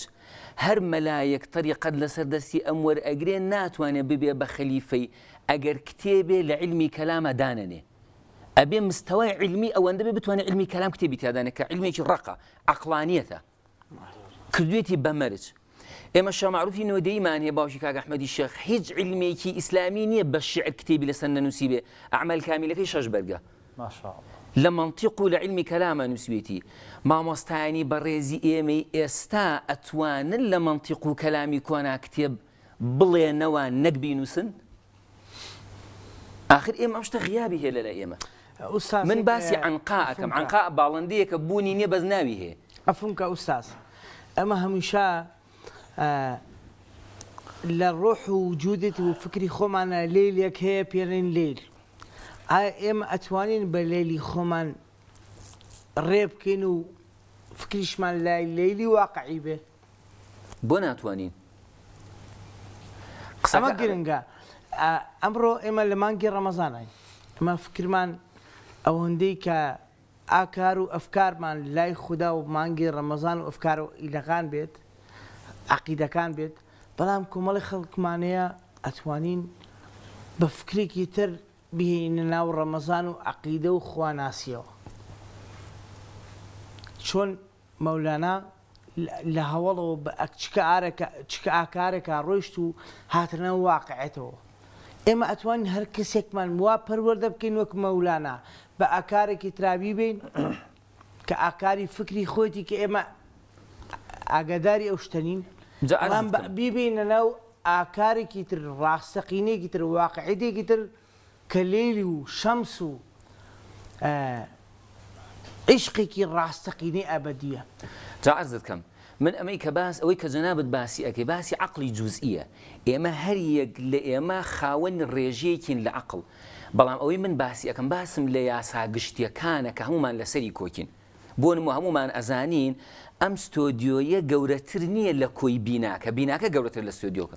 [SPEAKER 5] هەر مەلایەک تەریقەت لەسەر دەستی ئەم وەرئەگرێ ناتوانێت ببێ بە خەلیفەی ئەگەر کتێبێ لە علمی کەلامە دانەنێ ئەبێ مستەوای علمی ئەوەندە بێ بتوانێت علمی کەلام کتێبی تیادانێت کە علمێکی ڕقە عەقڵانیەتە کردوێتی بە مەرج ئێمە شامعروفی نۆدەیمان هەیە باوکی کاک ئەحمەدی شێخ هیچ علمێکی ئیسلامی نییە بە شیعر کتێبی لەسەر نەنووسی بێ ئەعمال کامیلەکەی 6 بەرگە لە منطق و لە علمی کەلامە نووسوێتی مامۆستایانی بەڕێزی ئێمەی ئێستا ئەتوانن لە منطق و کەلامی کۆنا کتێب بڵێنەوە نەک بینووسن آخر ئێمە ئەم شتە غیابی هەیە لە ئێمە من باسی عنقا ئەکەم عنقا باڵندەیەکە بوونی نییە بەس ناوی هەیە
[SPEAKER 2] ئەفونکە ئوستاز ئەمە هەمیشە لە ڕۆح و وجودت و فکری خۆمانە لێلێک هەیە پێڕێن لێل ئایا ئێمە ئەتوانین بە لێلی خۆمان ڕێ بکەین و فکریشمان لای لێلی واقعی بێ
[SPEAKER 5] بۆ ناتوانین
[SPEAKER 2] ئەمە گرنگە ئەمڕۆ ئێمە لە مانگی ڕەمەزانین ئەمە فکرمان ئەوەندەی کە ئاکار و ئەفکارمان لای خوددا و مانگی ڕەمەزان و ئەفکار و ئیلەکان بێت عەقیدەکان بێت بەڵام کۆمەڵی خەڵکمانەیە ئەتوانین بە فکرێکی تر بهێنە ناو ڕەمەزان و عەقیدە و خواناسیەوە چۆن مەولانا لە هەوڵەوە چکە ئاکارێکە ڕۆیشت و هاتنە واقعێتەوە ئێمە ئەتوانین هەر کەسێکمان وا پەروەردە بکەین وەک مەولانا بە ئاکارێکی ترابی بین کە ئاکاری فکری خۆیەتی کە ئێمە ئاگاداری ئەو شتەنین بەڵام بیبینە ناو ئاکارێکی تر ڕاستەقینەیەکی تر واقعیتێکی تر کە لێلی و شەمس و عیشقێکی ڕاستەقینەی ئەبەدیە
[SPEAKER 5] جا عەرزت کەم من ئەمەی کە باس ئەوەی کە جەنابەت باسی ئەکەی باسی عەقڵی جوزئیە ئێمە هەر یەک لە ئێمە خاوەن ڕێژەیەکین لە عەقڵ بەڵام ئەوەی من باسی ئەەکەم باسم لە یاسا گشتیەکانە کە هەمومان لەسەری کۆکین بۆ نمو هەمومان ئەزانین ئەم ستۆدیۆیە گەورەتر نییە لە کۆی بیناکە گەورەتر لە ستۆدیۆکە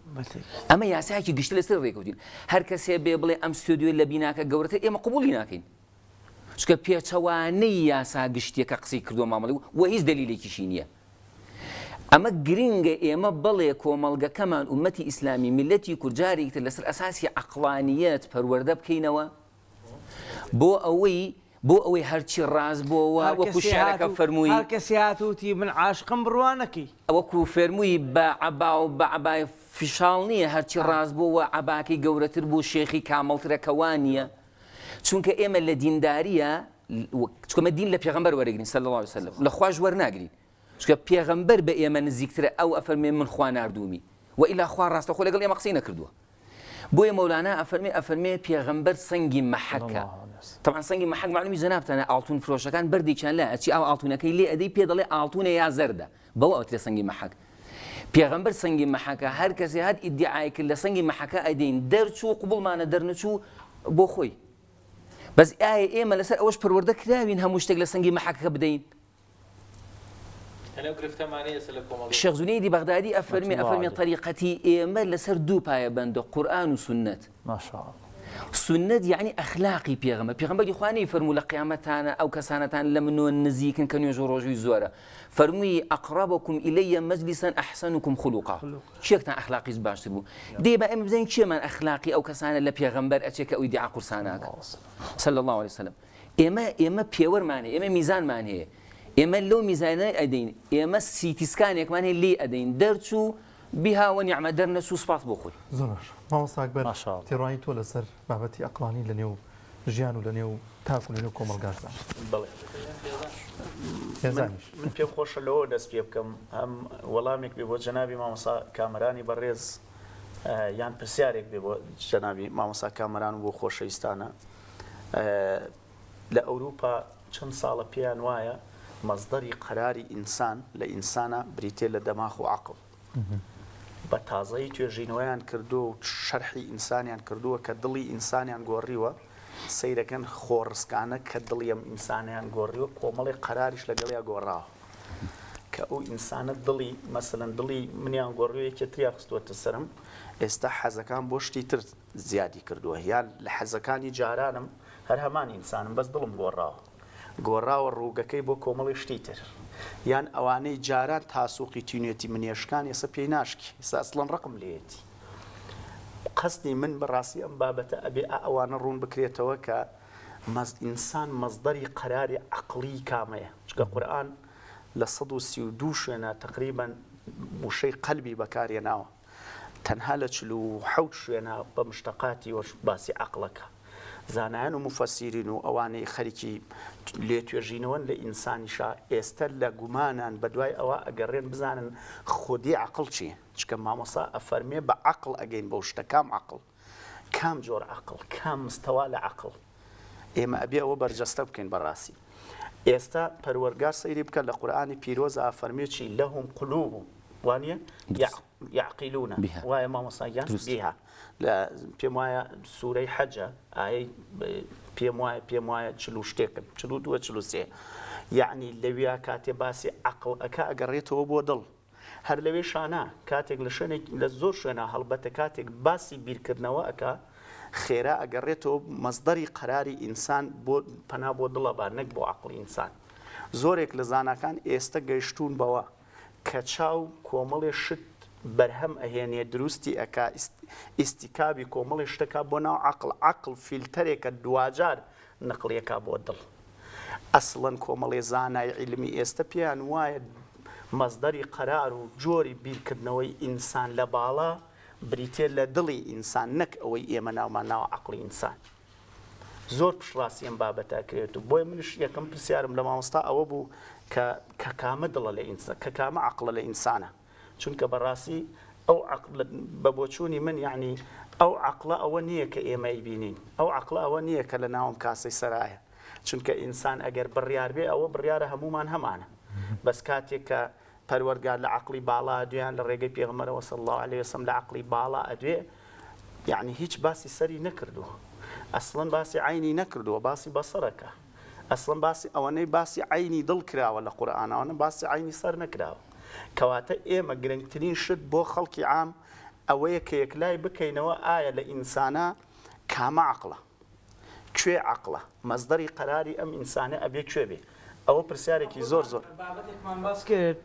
[SPEAKER 5] ئەمە یاسایەکی گشتە لەسەر ڕێکەوتین هەر کەسێ بێ بڵێ ئەم ستۆدیۆ لە بیناکە گەورەتر ئێمە قبولی ناکەین چکە پێچەوانەی یاسا گشتیەکە قسەی کردووە مامەڵی و هیچ دەلیلێکیشی نییە ئەمە گرنگە ئێمە بڵێ کۆمەڵگەکەمان ئومەتی ئیسلامی میلەتی کورجارێکی تر لەسەر ئەساسی عەقڵانیەت پەروەردە بکەینەوە بۆ ئەوەی هەرچی ڕاست بۆەوە وەکو شعرەکە فەرمووی
[SPEAKER 2] هەر کەسی هاتووتی من عاشقم بڕوانەکەی
[SPEAKER 5] ئەوەکو فەرمووی بە عەبا و بە عەبای فیشاڵ نییە هەرچی ڕاست بۆەوە عەباکەی گەورەتر بوو شێخی کامەڵترەکەوان نییە چونکە ئێمە لە دینداریە چکەمە دین لە پێغەمبەر وەرەگرین صلی الله علیه وسلم لە خوش وەرناگرین چکە پێغەمبەر بە ئێمە نزیکترە ئەو ئەفەرمێ من خوا ناردوومی و ئیلا خوا ڕاستەخۆ لەگەڵ ئێمە قسەی نەکردووە بۆیە مەولانا ئەفەرمێ پێغەمبەر سەنگی مەحەکە طبعا سەنگی مەحەک معلومی جەنابتانە ئاڵتون فرۆشەکان بەردێکیان لە ئەچی ئاو ئاڵتونەکەی لێ ئەدەی پێ دەڵێ ئاڵتونە یا زەردە بەوە ئەوترێ سەنگی مەحەک پێغەمبەر سەنگی مەحەکە هەر کەسێ هات ئیدعای کرد لە سەنگی مەحەکە ئەدەین دەرچوو قبوڵمانە دەرنەچوو بۆ خۆی بەس ئایا ئێمە لەسەر ئەوەش پەروەردە کراوین هەموو شتێک لە سەنگی مەحەکەکە بدەین شێخ جونەیدی بەغدادی ئەفەرمێ طەریقەتی ئێمە لەسەر دوو پایە بەندە قورئان و سونەت سنت یعنی ئەخلاقی پێغەمبەری خوا نەیفەرموو لە قیامەتانە ئەو کەسانەتان لە منۆ نزیکن کە نوێژ و ڕۆژووی زۆرە فەرمووی ئەقرەبەکم ئیلەیە مەجلیسەن ئەحسەنکم خولوقا کێکتان ئەخلاقیش باشتر بوو دێ با ئێمە بزانین کێمان ئەخلاقی ئەو کەسانە لە پێغەمبەر ئەچێ کە ئەوی دیعا قورساناکە صلی الله علیه وسلم ئێمە پێوەرمان هەیە ئێمە میزانمان هەیە ئێمە لەو میزانە ئەدەین ئێمە سیتیسکانێکمان هەیە لێ ئەدەین دەرچوو بها ونعم دەرنەس و سپاس بۆ خۆی
[SPEAKER 3] زۆر مامۆستا ئەکبەر تێڕوانی تۆ لەسەر بابەتی ئەقلانی لە نێو ژیان و لە نێو تاکو لە نێو کۆمەڵگاشدا
[SPEAKER 6] من پێم خۆشە لەوە دەست پێ بکەم ئەم وەڵامێک بێ بۆ جەنابی مامۆستا کامەرانی بەڕێز یان پرسیارێک بێ بۆ جەنابی مامۆستا کامەران و بۆ خۆشەویستانە لە ئەوروپا چەند ساڵە پێیان وایە مەزدەری قەراری ئینسان لە ئینسانە بریتێ لە دەماغ و عەقڵ بە تازەی توێژینەوەیان کردو و شەرحی ئینسانیان کردووە کە دڵی ئینسانیان گۆڕیوە سەیرەکەن خۆڕسکانە کە دڵی ئەم ئینسانیان گۆڕیوە کۆمەڵی قەراریش لەگەڵیا گۆڕاوە کە ئەو ئینسانە دڵی مەسەلەن دڵی منیان گۆڕیوە یەکێتریا خستووەتە سەرم ئێستا حەزەکان بۆ شتی تر زیادی کردووە یان لە حەزەکانی جارانم هەر هەمان ئینسانم بەس دڵم گۆڕاوە ڕووگەکەی بۆ کۆمەڵی شتی تر یان ئەوانەی جاران تاسووقی تینوێتی منێشکان ئێستا پێی ناشکی ئێستا ئەسڵەن ڕقم لێتی قەستی من بەڕاستی ئەم بابەتە ئەبێ ئەوانە ڕوون بکرێتەوە کە ئینسان مەزدەری قەراری عەقڵی کامەیە چکە قورئان لە 132 شوێنە تقریبا وشەی قەلبی بەکارهێناوە تەنها لە 47 شوێنە بە مشتەقاتی وەش باسی عەقڵەکە زانایان و مفەسیرین و ئەوانەی خەریکی لێ توێژینەوەن لە ئینسانیشا ئێستا لە گومانان بە دوای ئەوە ئەگەڕێن بزانن خودی عەقڵ چییە چکە مامۆستا ئەفەرمێ بە عەقڵ ئەگەین بەو شتە کام عەقڵ کام جۆر عەقڵ کام مستەوا لە عەقڵ ئێمە ئەبێ ئەوە بەرجەستە بکەین بەڕاستی ئێستا پەروەرگار سەیری بکە لە قورئانی پیرۆز ئەفەرمێ چی لەهم قولوب وانە يعقلون وایە مامۆستایان بها پێم وایە سوورەی حەجە ئایەی پێم وایە چلو شتێکن چلو دووە چلو سێ یعنی لەویا کاتێ باسی عەقڵ ئەکا ئەگەڕێتەوە بۆ دڵ هەر لەوێ شانە کاتێک لە شوێنێک لە زۆر شوێنە هەڵبەتە کاتێک باسی بیرکردنەوە ئەکا خێرا ئەگەڕێتەوە مەزدەری قەراری ئینسان بۆ پەنا بۆ دڵە با نەک بۆ عەقڵی ئینسان زۆرێک لە زاناکان ئێستا گەیشتون بەوە کە چاو کۆمەڵێ شت بەرهەم ئەهێنێ دروستی ئەکا ئیستیکابی کۆمەڵی شتەکە بۆ ناو عەقڵ فیلتەرێکە دوجار نەقڵیەکە بۆ دڵ ئەسڵەن کۆمەڵێ زانای عیلمی ئێستا پێیان وایە مەزدەری قەرار و جۆری بیرکردنەوەی ئینسان لە باڵا بریتێ لە دڵی ئینسان نەک ئەوەی ئێمە ناومان ناوە عەقڵی ئینسان زۆر پشڕاستی ئەم بابەتە کرێت و بۆی منش یەکەم پرسیارم لە مامۆستا ئەوە بوو کە کامە دڵە لە ئینسان کە کامە عەقڵە لە ئینسانە چونکە بەڕاستی ئەو بە بۆچوونی من یعنی ئەو عەقڵە ئەوە نییە کە ئێمە ئەیبینین ئەو عەقڵە ئەوە نییە کە لە ناوم کاسەی سەرایە چونکە ئینسان ئەگەر بڕیار بێ ئەوە بڕیارە هەمومان هەمانە بەس کاتێک کە پەروەرگار لە عەقڵی باڵا ئەدوێیان لە ڕێگەی پێغەمبەرەوە صلی الله علیه وسلم لە عەقڵی باڵا ئەدوێ یعنی هیچ باسی سەری نەکردووە ئەسڵەن باسی عینی نەکردووە باسی بەسەرەکە ئەسڵەن باسی ئەوەنەی باسی عینی دڵ کراوە لە قورئانەوە باسی عینی سەر نەکراوە کەواتە ئێمە گرنگترین شت بۆ خەڵکی عام ئەوەیە کە یەکلای بکەینەوە ئایا لە ئینسانە کامە عەقڵە کوێ عەقڵە مەزدەری قەراری ئەم ئینسانە ئەبێ کوێ بێ ئەوە پرسیارێکی زۆر
[SPEAKER 2] بابەتێکمان باس کرد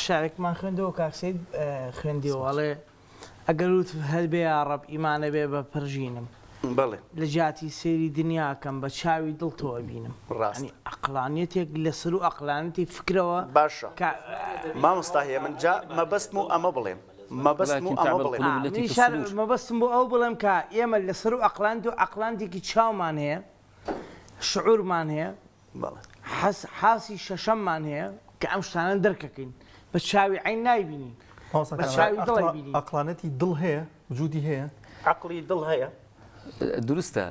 [SPEAKER 2] شارێکمان خوێندەوە کاکسید خوێندیەوەڵێ ئەگەر وت هەربێ یا ڕەب ئیمانە بێ بە پەرژینم
[SPEAKER 6] بەڵێ
[SPEAKER 2] لە جاتی سێری دنیاکەم بە چاوی دڵتەوە بینم ڕاستی عەقلانیەتێک لەسەر و عەقلانیەتی فکرەوە
[SPEAKER 6] باشە مامۆستا هەیە من جا مەبەستم و ئەمە بڵێم مەبەستم و ئەمە بڵێم
[SPEAKER 2] مەبەستم بۆ ئەو بڵێم کە ئێمە لەسەر و عەقلانیەت و عەقلانیەتێکی چاومان هەیە شعورمان هەیە حاسی شەشەممان هەیە کە ئەم شتانە دەرکەکەین بە چاوی عین نایبینین بە چاوی دڵی بینین
[SPEAKER 3] عەقلانەتی دڵ هەیە وجودی هەیە
[SPEAKER 6] عەقڵی دڵ هەیە
[SPEAKER 5] دروستە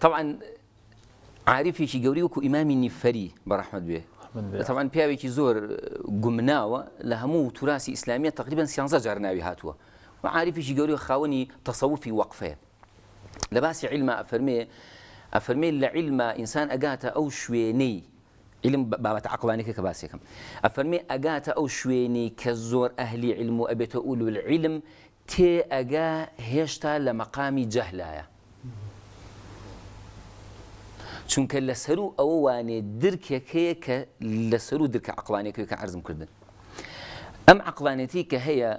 [SPEAKER 5] طبعا عارفێکی گەوری وەکو ئیمامی نیفەری بەڕەحمەت بێ طبعا پیاوێکی زۆر گومناوە لە هەموو توراسی ئیسلامیە تقریبا 13 جار ناوی هاتووە و عارفێکی گەوری خاوەنی تەسەووفی وەقفەیە لە باسی عیلمە ئەفەرمێ لە عیلمە ئینسان ئەگاتە ئەو شوێنەی علم بابەتە عەقڵانیەکە کە باسیەکەم ئەفەرمێ ئەگاتە ئەو شوێنەی کە زۆر ئەهلی علم و ئەبێتە ئولو العلم تێ ئەگا هێشتا لە مەقامی جەهلایە چونکە لەسەر و ئەوە وانێ درکێک هەیە کە لەسەر و درکە عەقڵانیەکەی کە عەرزم کردن ئەم عەقڵانیەتی کە هەیە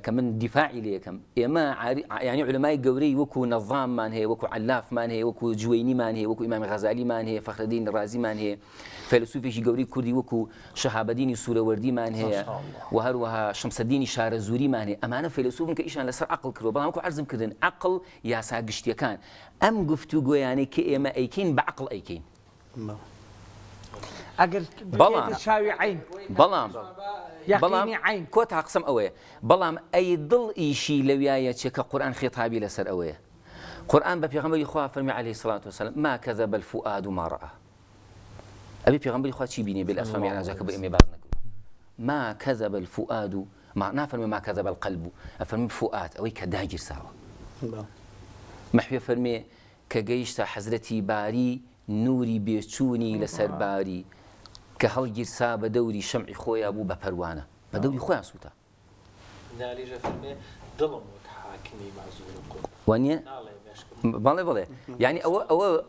[SPEAKER 5] كمن دفاعي ليكم إما يعني علماء جوري وكو نظام مان هي وكو علاف مان هي وكو جويني مان هي وكو إمام غزالي مان هي فخر الدين الرازي مان هي فيلسوفي جوري كردي وكو شهاب الدين سوروردي مان هي وهروها شمس الدين شارزوري مان هي أمانة فيلسوف كإيش أنا لسر عقل كرو بلا ماكو عرض كردن عقل يا ساقشتي كان أم قفتو يعني كإما أيكين بعقل أيكين
[SPEAKER 2] أجر بلام شاوي عين
[SPEAKER 5] بلام
[SPEAKER 2] يقيني عين
[SPEAKER 5] كوت عقسم أويه بلام أي ضل إشي لوياية كقرآن خطابي لسر أويه قرآن ببيغمبر إخوة فرمي عليه الصلاة والسلام ما كذب الفؤاد ما رأى أبي بيغمبر إخوة شي بيني بالأسفل يعني جاك بإمي بازنك ما كذب الفؤاد ما نافرمي ما كذب القلب أفرمي فؤاد أوي كداجر ساوى محوي فرمي كجيش حزرتي باري نوري بيشوني لسر باري كهل جرسا بدوري شمع خويا أبو بپروانه بدوري خويا سوتا
[SPEAKER 4] ناليجا فرمي ظلم وتحاكمي معزول
[SPEAKER 5] وانيا بالله يعني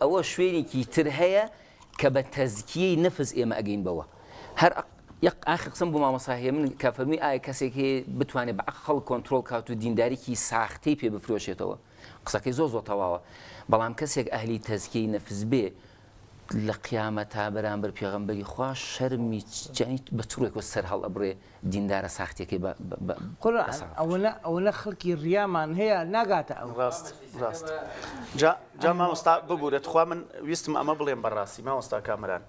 [SPEAKER 5] أو شويني كي ترهيا كبتزكية نفس إما أجين بوا هر آخر قسم بما مصاهي من كفرمي آي كسي بتواني بعقل كنترول كاتو دينداري كي ساختي بي بفروشيتوا قصاكي زوزو تواوا بلام كسيك أهلي تزكية نفس بي لقيامة برامبر پیغمبری خواه شرمی جانی بطوره که سر حال ابره دیندار ساختی که
[SPEAKER 2] قرآن اولا خلقی ریامان هي ناقاته او
[SPEAKER 6] راست جا ما مستا ببورت خواه من ويستم اما بلين براسي ما مستا كامران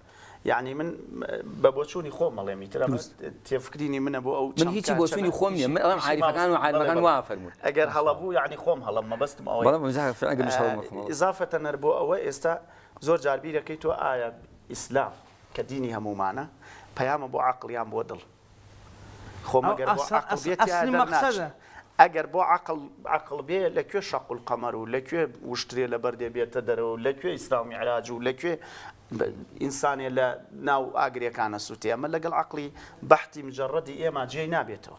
[SPEAKER 6] يعني من ببوشوني خوم الله يميتر تفكريني من ابو او
[SPEAKER 5] من هيك بوشوني خوم من عارف كان وعارف كان وافرمون
[SPEAKER 6] اگر هلبو يعني خوم هلا ما بس ما
[SPEAKER 5] والله مزاح فعلا مش هلا
[SPEAKER 6] اضافه نربو او استا زور جاربيره كيتو آية إسلام كديني همو معنا بيام بو عقل يام بو دل خو مگر بو عقل بيتي هذا اگر بو عقل بيه لكو شق القمر ولكو وشتري لبردي بيت درو لكو اسلام علاج ولكو انساني لا ناو اغري كان سوتي اما لقى العقلي بحثي مجرد ايما جينا بيته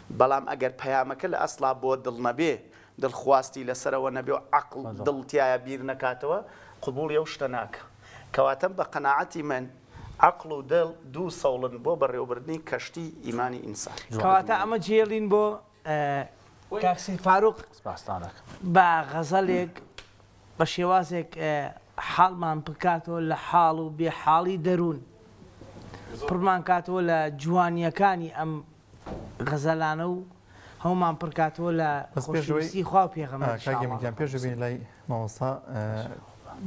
[SPEAKER 6] بلام اگر بيامك الاصلا بو دل نبي دل خواستي لسره ونبي عقل دل تيا بير نكاتوا قبول يوشتناك كواتم بقناعتي من عقل ودل دو صولن بو بري وبرني كشتي إيماني إنسان
[SPEAKER 2] كواتا أما جيلين بو كاكسي فاروق با غزاليك بشيوازيك حال من بكاتو لحالو بحالي درون برمان كاتو لجوانيكاني أم غزالانو همان بكاتو لخوشويسي خواه بيغمار إن شاء الله
[SPEAKER 3] كاكي بيجي لاي موصا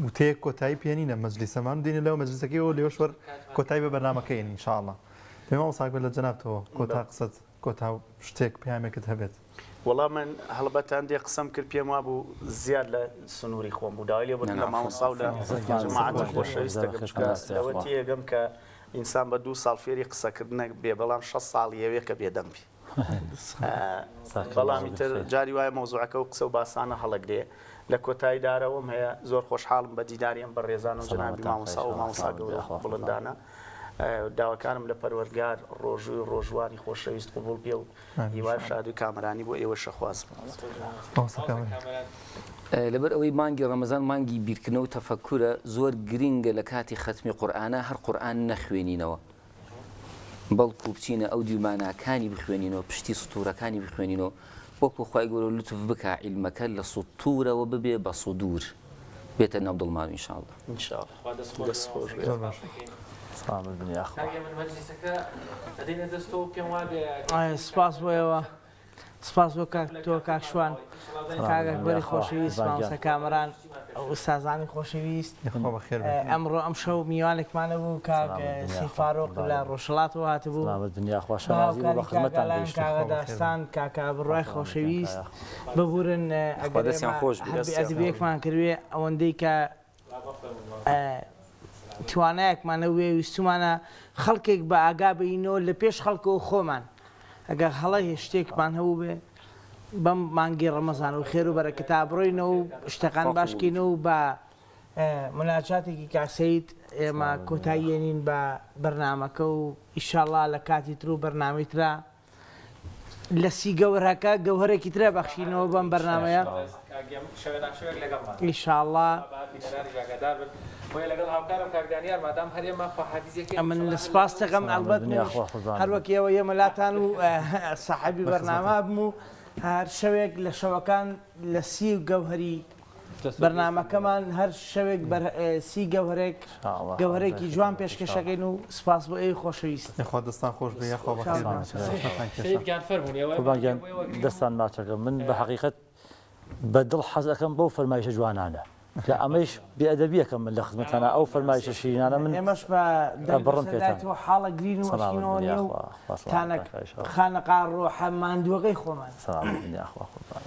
[SPEAKER 3] وتيك كوتاي بيانينا مجلس مان دين له مجلس كي ولي وشور كوتاي ببرنامج كاين ان شاء الله بما وصاك بلا جنابته كوتا قصد كوتا شتيك بيامك تهبت
[SPEAKER 6] والله من هلبت عندي قسم كل بيام ابو زياد لسنوري خوان بودايلي وبلا ما وصاوله جماعه الخوش يستقبل دوتي قمك انسان بدو صال فيري قصه كدنا ببلام 6 صال يويك بيدمبي بلام تر جاري واي موضوعك وقصه وباسانه هلقدي لكوتاي دارەوەم هەیە زۆر خۆشحاڵم بە دیداریان بەڕێزان و جنابی مامۆستا و مامۆستا گەورە بڵندانە داواکانم لە پەروەردگار ڕۆژووی ڕۆژوانی خۆشەویست قبول پێ و هیوای شاد و کامرانی بۆ ئێوە شەخوازم
[SPEAKER 5] لەبەر ئەوەی مانگی ڕەمەزان مانگی بیرکردنەوە و تەفەکورە زۆر گرنگە لە کاتی ختمی قورئانە هەر قورئان نەخوێنینەوە بەڵکو بچینە ئەو دیماناکانی بخوێنینەوە پشتی سوتورەکانی بخوێنینەوە وەکو خوای گەورە لوتف بکە عیلمەکە لە سوتورەوە ببێ بە سودور بێتە ناو دڵمان ئینشاءڵڵا
[SPEAKER 6] ئینشاءڵڵا دەست خۆش
[SPEAKER 2] سپاس بۆ ئێوە سپاس بۆ تۆ کاکشوان کاگەکبەری خۆشەویست مامۆستا کامەران ئوستازانی خۆشەویست ئەمڕۆ ئەم شەو میوانێکمانە بوو کاک سیفارۆق لە ڕۆژهەڵاتەوە هاتبوو کاگە داستان کاکا بڕای خۆشەویست ببورن ئەدەبیەکمان کردوێ ئەوەندەی کە توانایەکمانە وێویستمانە خەڵکێک بە ئاگا بینەوە لە پێش خەڵکەوە خۆمان ئەگەر هەڵی شتێکمان هەبوو بێ بەم مانگی ڕەمەزان و خێر و بەرەکەتا بڕۆینەوە و شتەکان باشکەینەوە بە مناجاتێکی کاسەیت ئێمە کۆتاییێنین بە بەرنامەکە و ئیشاڵڵا لە کاتی تر و بەرنامەی ترا لە سی گەورەکە گەوهرێکی ترە بەخشینەوە بەم بەرنامەیە
[SPEAKER 4] شوێک لەگەڵمان
[SPEAKER 2] ئینشاءڵڵا
[SPEAKER 4] لەگەڵ هاوکارم کاردانیار مادام هەرێمە خواحافیزێکی
[SPEAKER 2] من لە سپاس دەکەم ئەلبەت هەروەک ئێوە ئێمەلاتان و ساحەبی بەرنامە بم و هەر شەوێک لە شەوەکان لە سی و گەوهری بەرنامەکەمان هەر شەوێک سی گەوهرێکی جوان پێشکەشەکەین و سپاس بۆ ئێوە خۆشەویست
[SPEAKER 3] خوا دەستان خۆش بێ یاخوا
[SPEAKER 7] بەخێر دەستان ماچەکەم من بە حقیقت بەدڵ حەز دەکەم بەو فەرمایشە جوانانە کە ئەمەش بێئەدەبیەکەم من لە خزمەتانە ئەو فەرمایشە شیرینانە من
[SPEAKER 2] ئێمەش بەڕم پێێتەوە حاڵە گرین و ئەچینەوە و تانەک خانەقا ڕۆحە ماندووەکەی خۆمان
[SPEAKER 7] یاخوا قوربان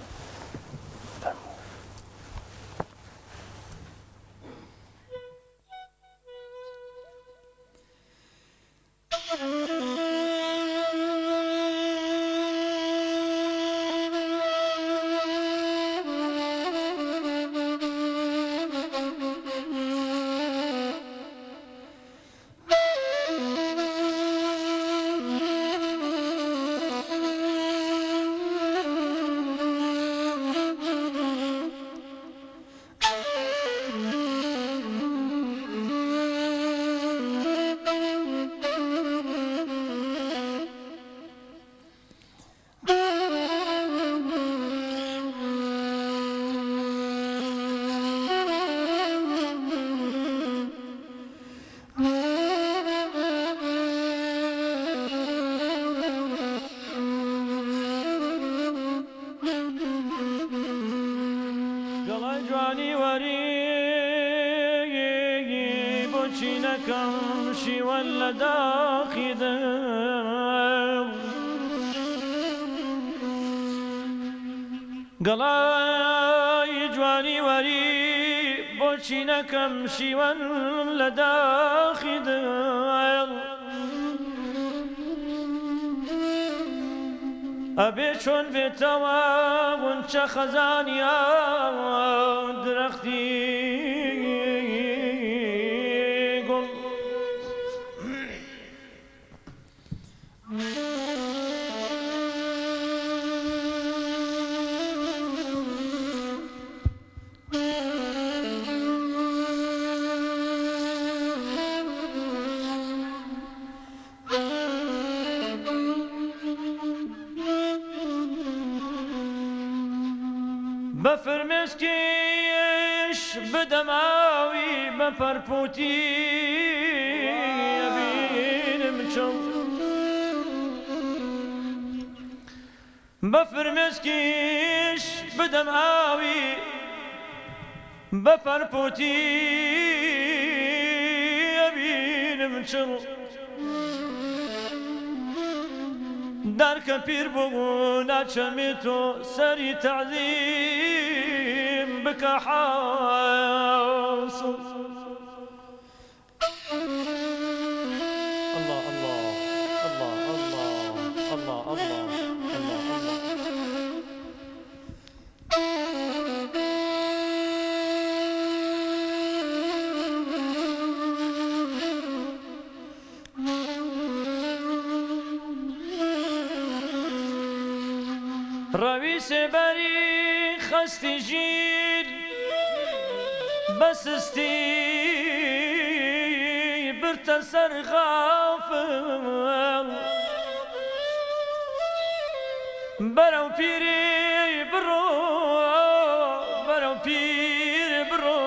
[SPEAKER 1] گەڵای جوانی وەری بۆچی نەکەم شیوەن لە داخی دڵ ئەبێ چۆن بێتەوە غونچە خەزانیا درەختی گوڵ بەفرمێسکیش بدەماوی بە پەرپوتی ئەبینم چۆن بەفرمێسکیش بدەماوی بە پەرپوتی ئەبینم چۆن دارکە پیر بوو ناچەمێت و سەری تەعزیم بکە حاصل الله الله الله الله الله الله ڕەوی سێبەری خەستی ژیر بەسستی برتە سەر غافڵ بەرەو پیری بڕۆ بەرەو پیری بڕۆ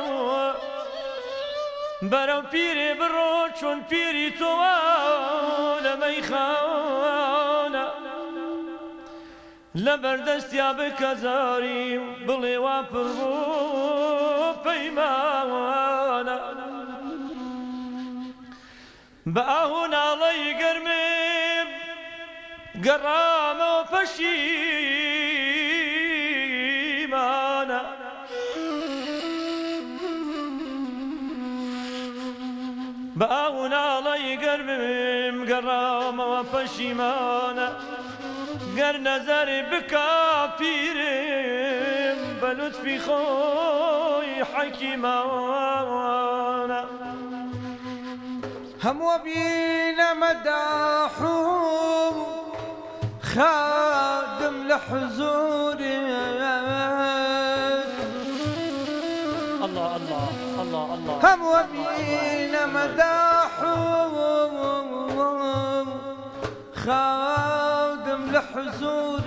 [SPEAKER 1] بەرەو پیری بڕۆ چۆن پیری تۆوە لە مەیخانە لەبەردەستیا بکە زاری بڵێ وا پڕ بوو پەیمانە بە ئاهو ناڵەی گەرمێ گەڕامەوە پەشیمانە بە ئاهو ناڵەی گەرمێم گەڕامەوە پەشیمانە گەر نەزەری بکا پیرم بە لوتفی خۆی حەکیمانە
[SPEAKER 8] هەموو بینەمە داحوم خادم لە حزورك هم وبين مداحهم خادم لحزوره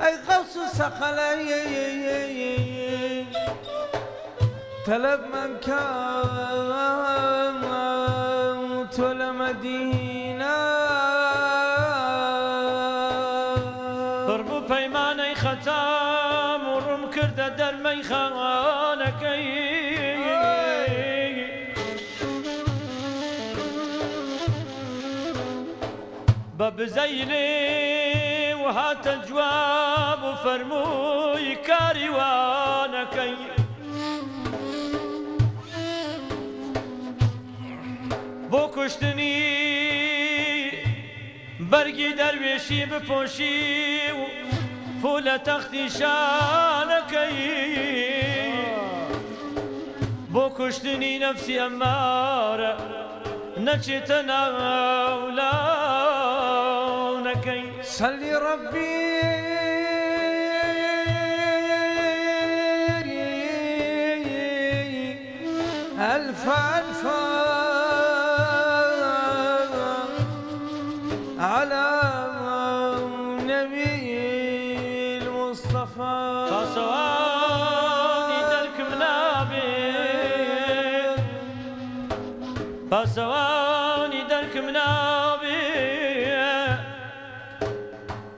[SPEAKER 8] أي غوص سقلي طلب من كان ولمدينة
[SPEAKER 1] ضرب بيماني ختام ورم كرد درمي خانكي ببزيلي وهات الجواب وفرموي كاريوانكي بۆ کوشتنی بەرگی دەروێشی بپۆشی و فولە تەختی شانەکەی بۆ کوشتنی نەفسی ئەمارە نەچێتە ناولاونەکەی
[SPEAKER 8] صلي ربي ألف ألف على نبي المصطفى
[SPEAKER 1] فسواني درك منابي فسواني درك منابي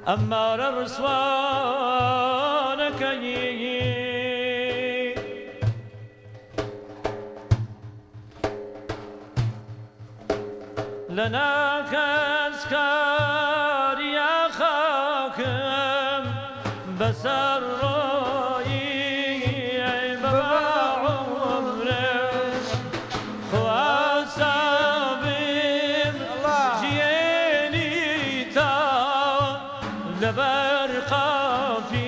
[SPEAKER 1] أمار الرسوانكي لنا كاسكار يا خاكم بسر روي بابا عمرك خواسابين جيني تا لبرقا في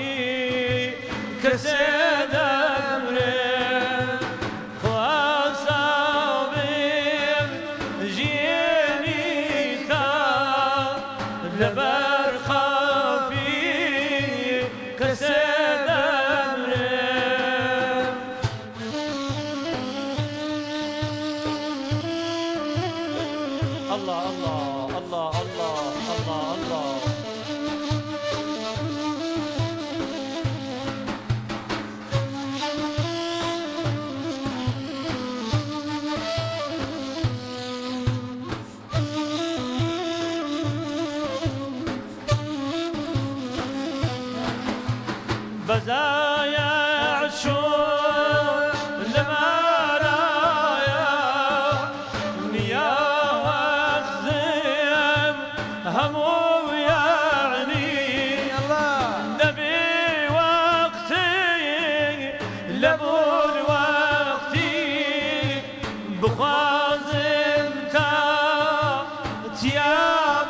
[SPEAKER 1] كسد أمرك خواسابين جيني لبر خافي كسد أمره الله الله الله الله الله الله بزايا عشور لمرايا نيا واخذم همو يعني نبي وقتي لبول وقتي بخازم تا تياب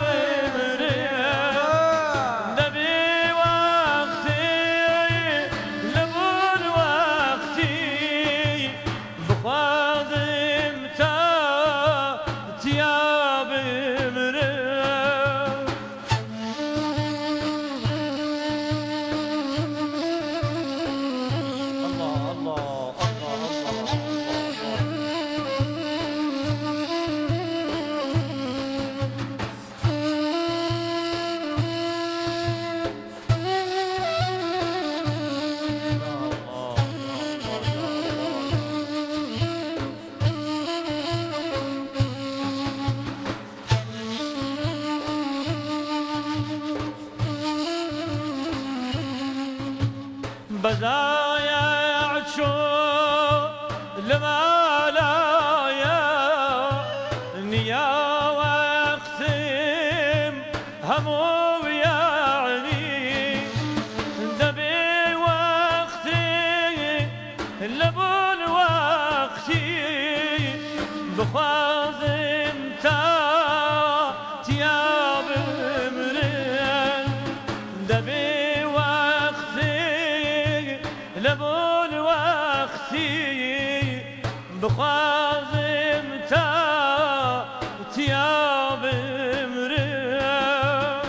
[SPEAKER 1] بزايا عشور لمالايا نيا واختم همو يعني دبي وقتي لبول وقتي بخازم تا تياب مرن دبي وقتي لبول وقتي بخازم تا تياب مرن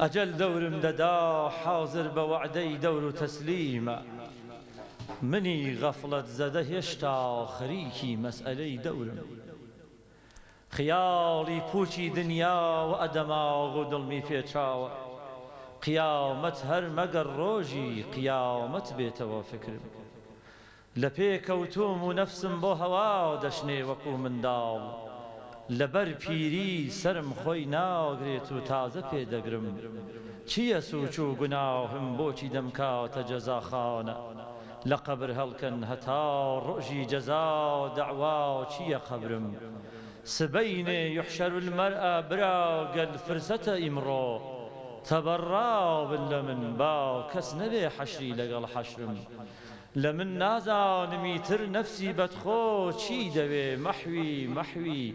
[SPEAKER 1] ئەجەل دەورم دەدا حازر بە وەعدەی دەور و تەسلیمە منی غەفڵەت زەدە هێشتا خەریکی مەسئەلەی دەورم خیاڵی پوچی دنیا و ئەدەماغ و دڵمی پێچاوە قیامەت هەر مەگەر ڕۆژی قیامەت بێتەوە فکرم لە پێکەوتوم و نەفسم بۆ هەوا دەشنێ وەکو منداڵ لەبەر پیری سرم خۆی ناگرێت و تازە پێدەگرم چییە سوچ و گوناهم بۆچی دەمکاتە جەزاخانە لە قەبر هەڵکەن هەتا ڕۆژی جەزا دەعوا چییە قەبرم سبەینێ یحشەر المەرئە براگەل فرسەتە ئیمڕۆ تەبەڕابن لە من با کەس نەبێ حەشری لەگەڵ حەشرم لە من نازانمی تر نەفسی بەدخۆ چی دەوێ مەحوی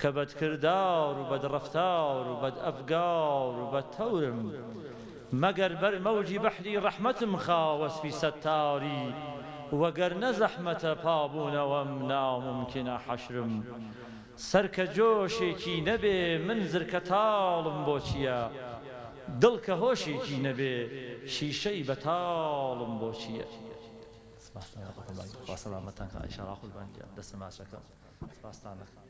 [SPEAKER 1] کە بەدکردار و بەدڕەفتار و بەدئەفگار و بەدتەورم مەگەر بەر مەوجی بەحری ڕەحمەتم خاوەسفی سەتاری وەگەرنە زەحمەتە پابوونەوەم ناممکنە حەشرم سەرکە جۆشێکی نەبێ من زرکە تاڵم بۆ چییە دڵ کە هۆشێکی نەبێ شیشەی بەتاڵم بۆ چییە
[SPEAKER 7] سلامەتان کە ئایشە ڕاقولبانگیە دەستە ماچەکەم سپاستان دەکەم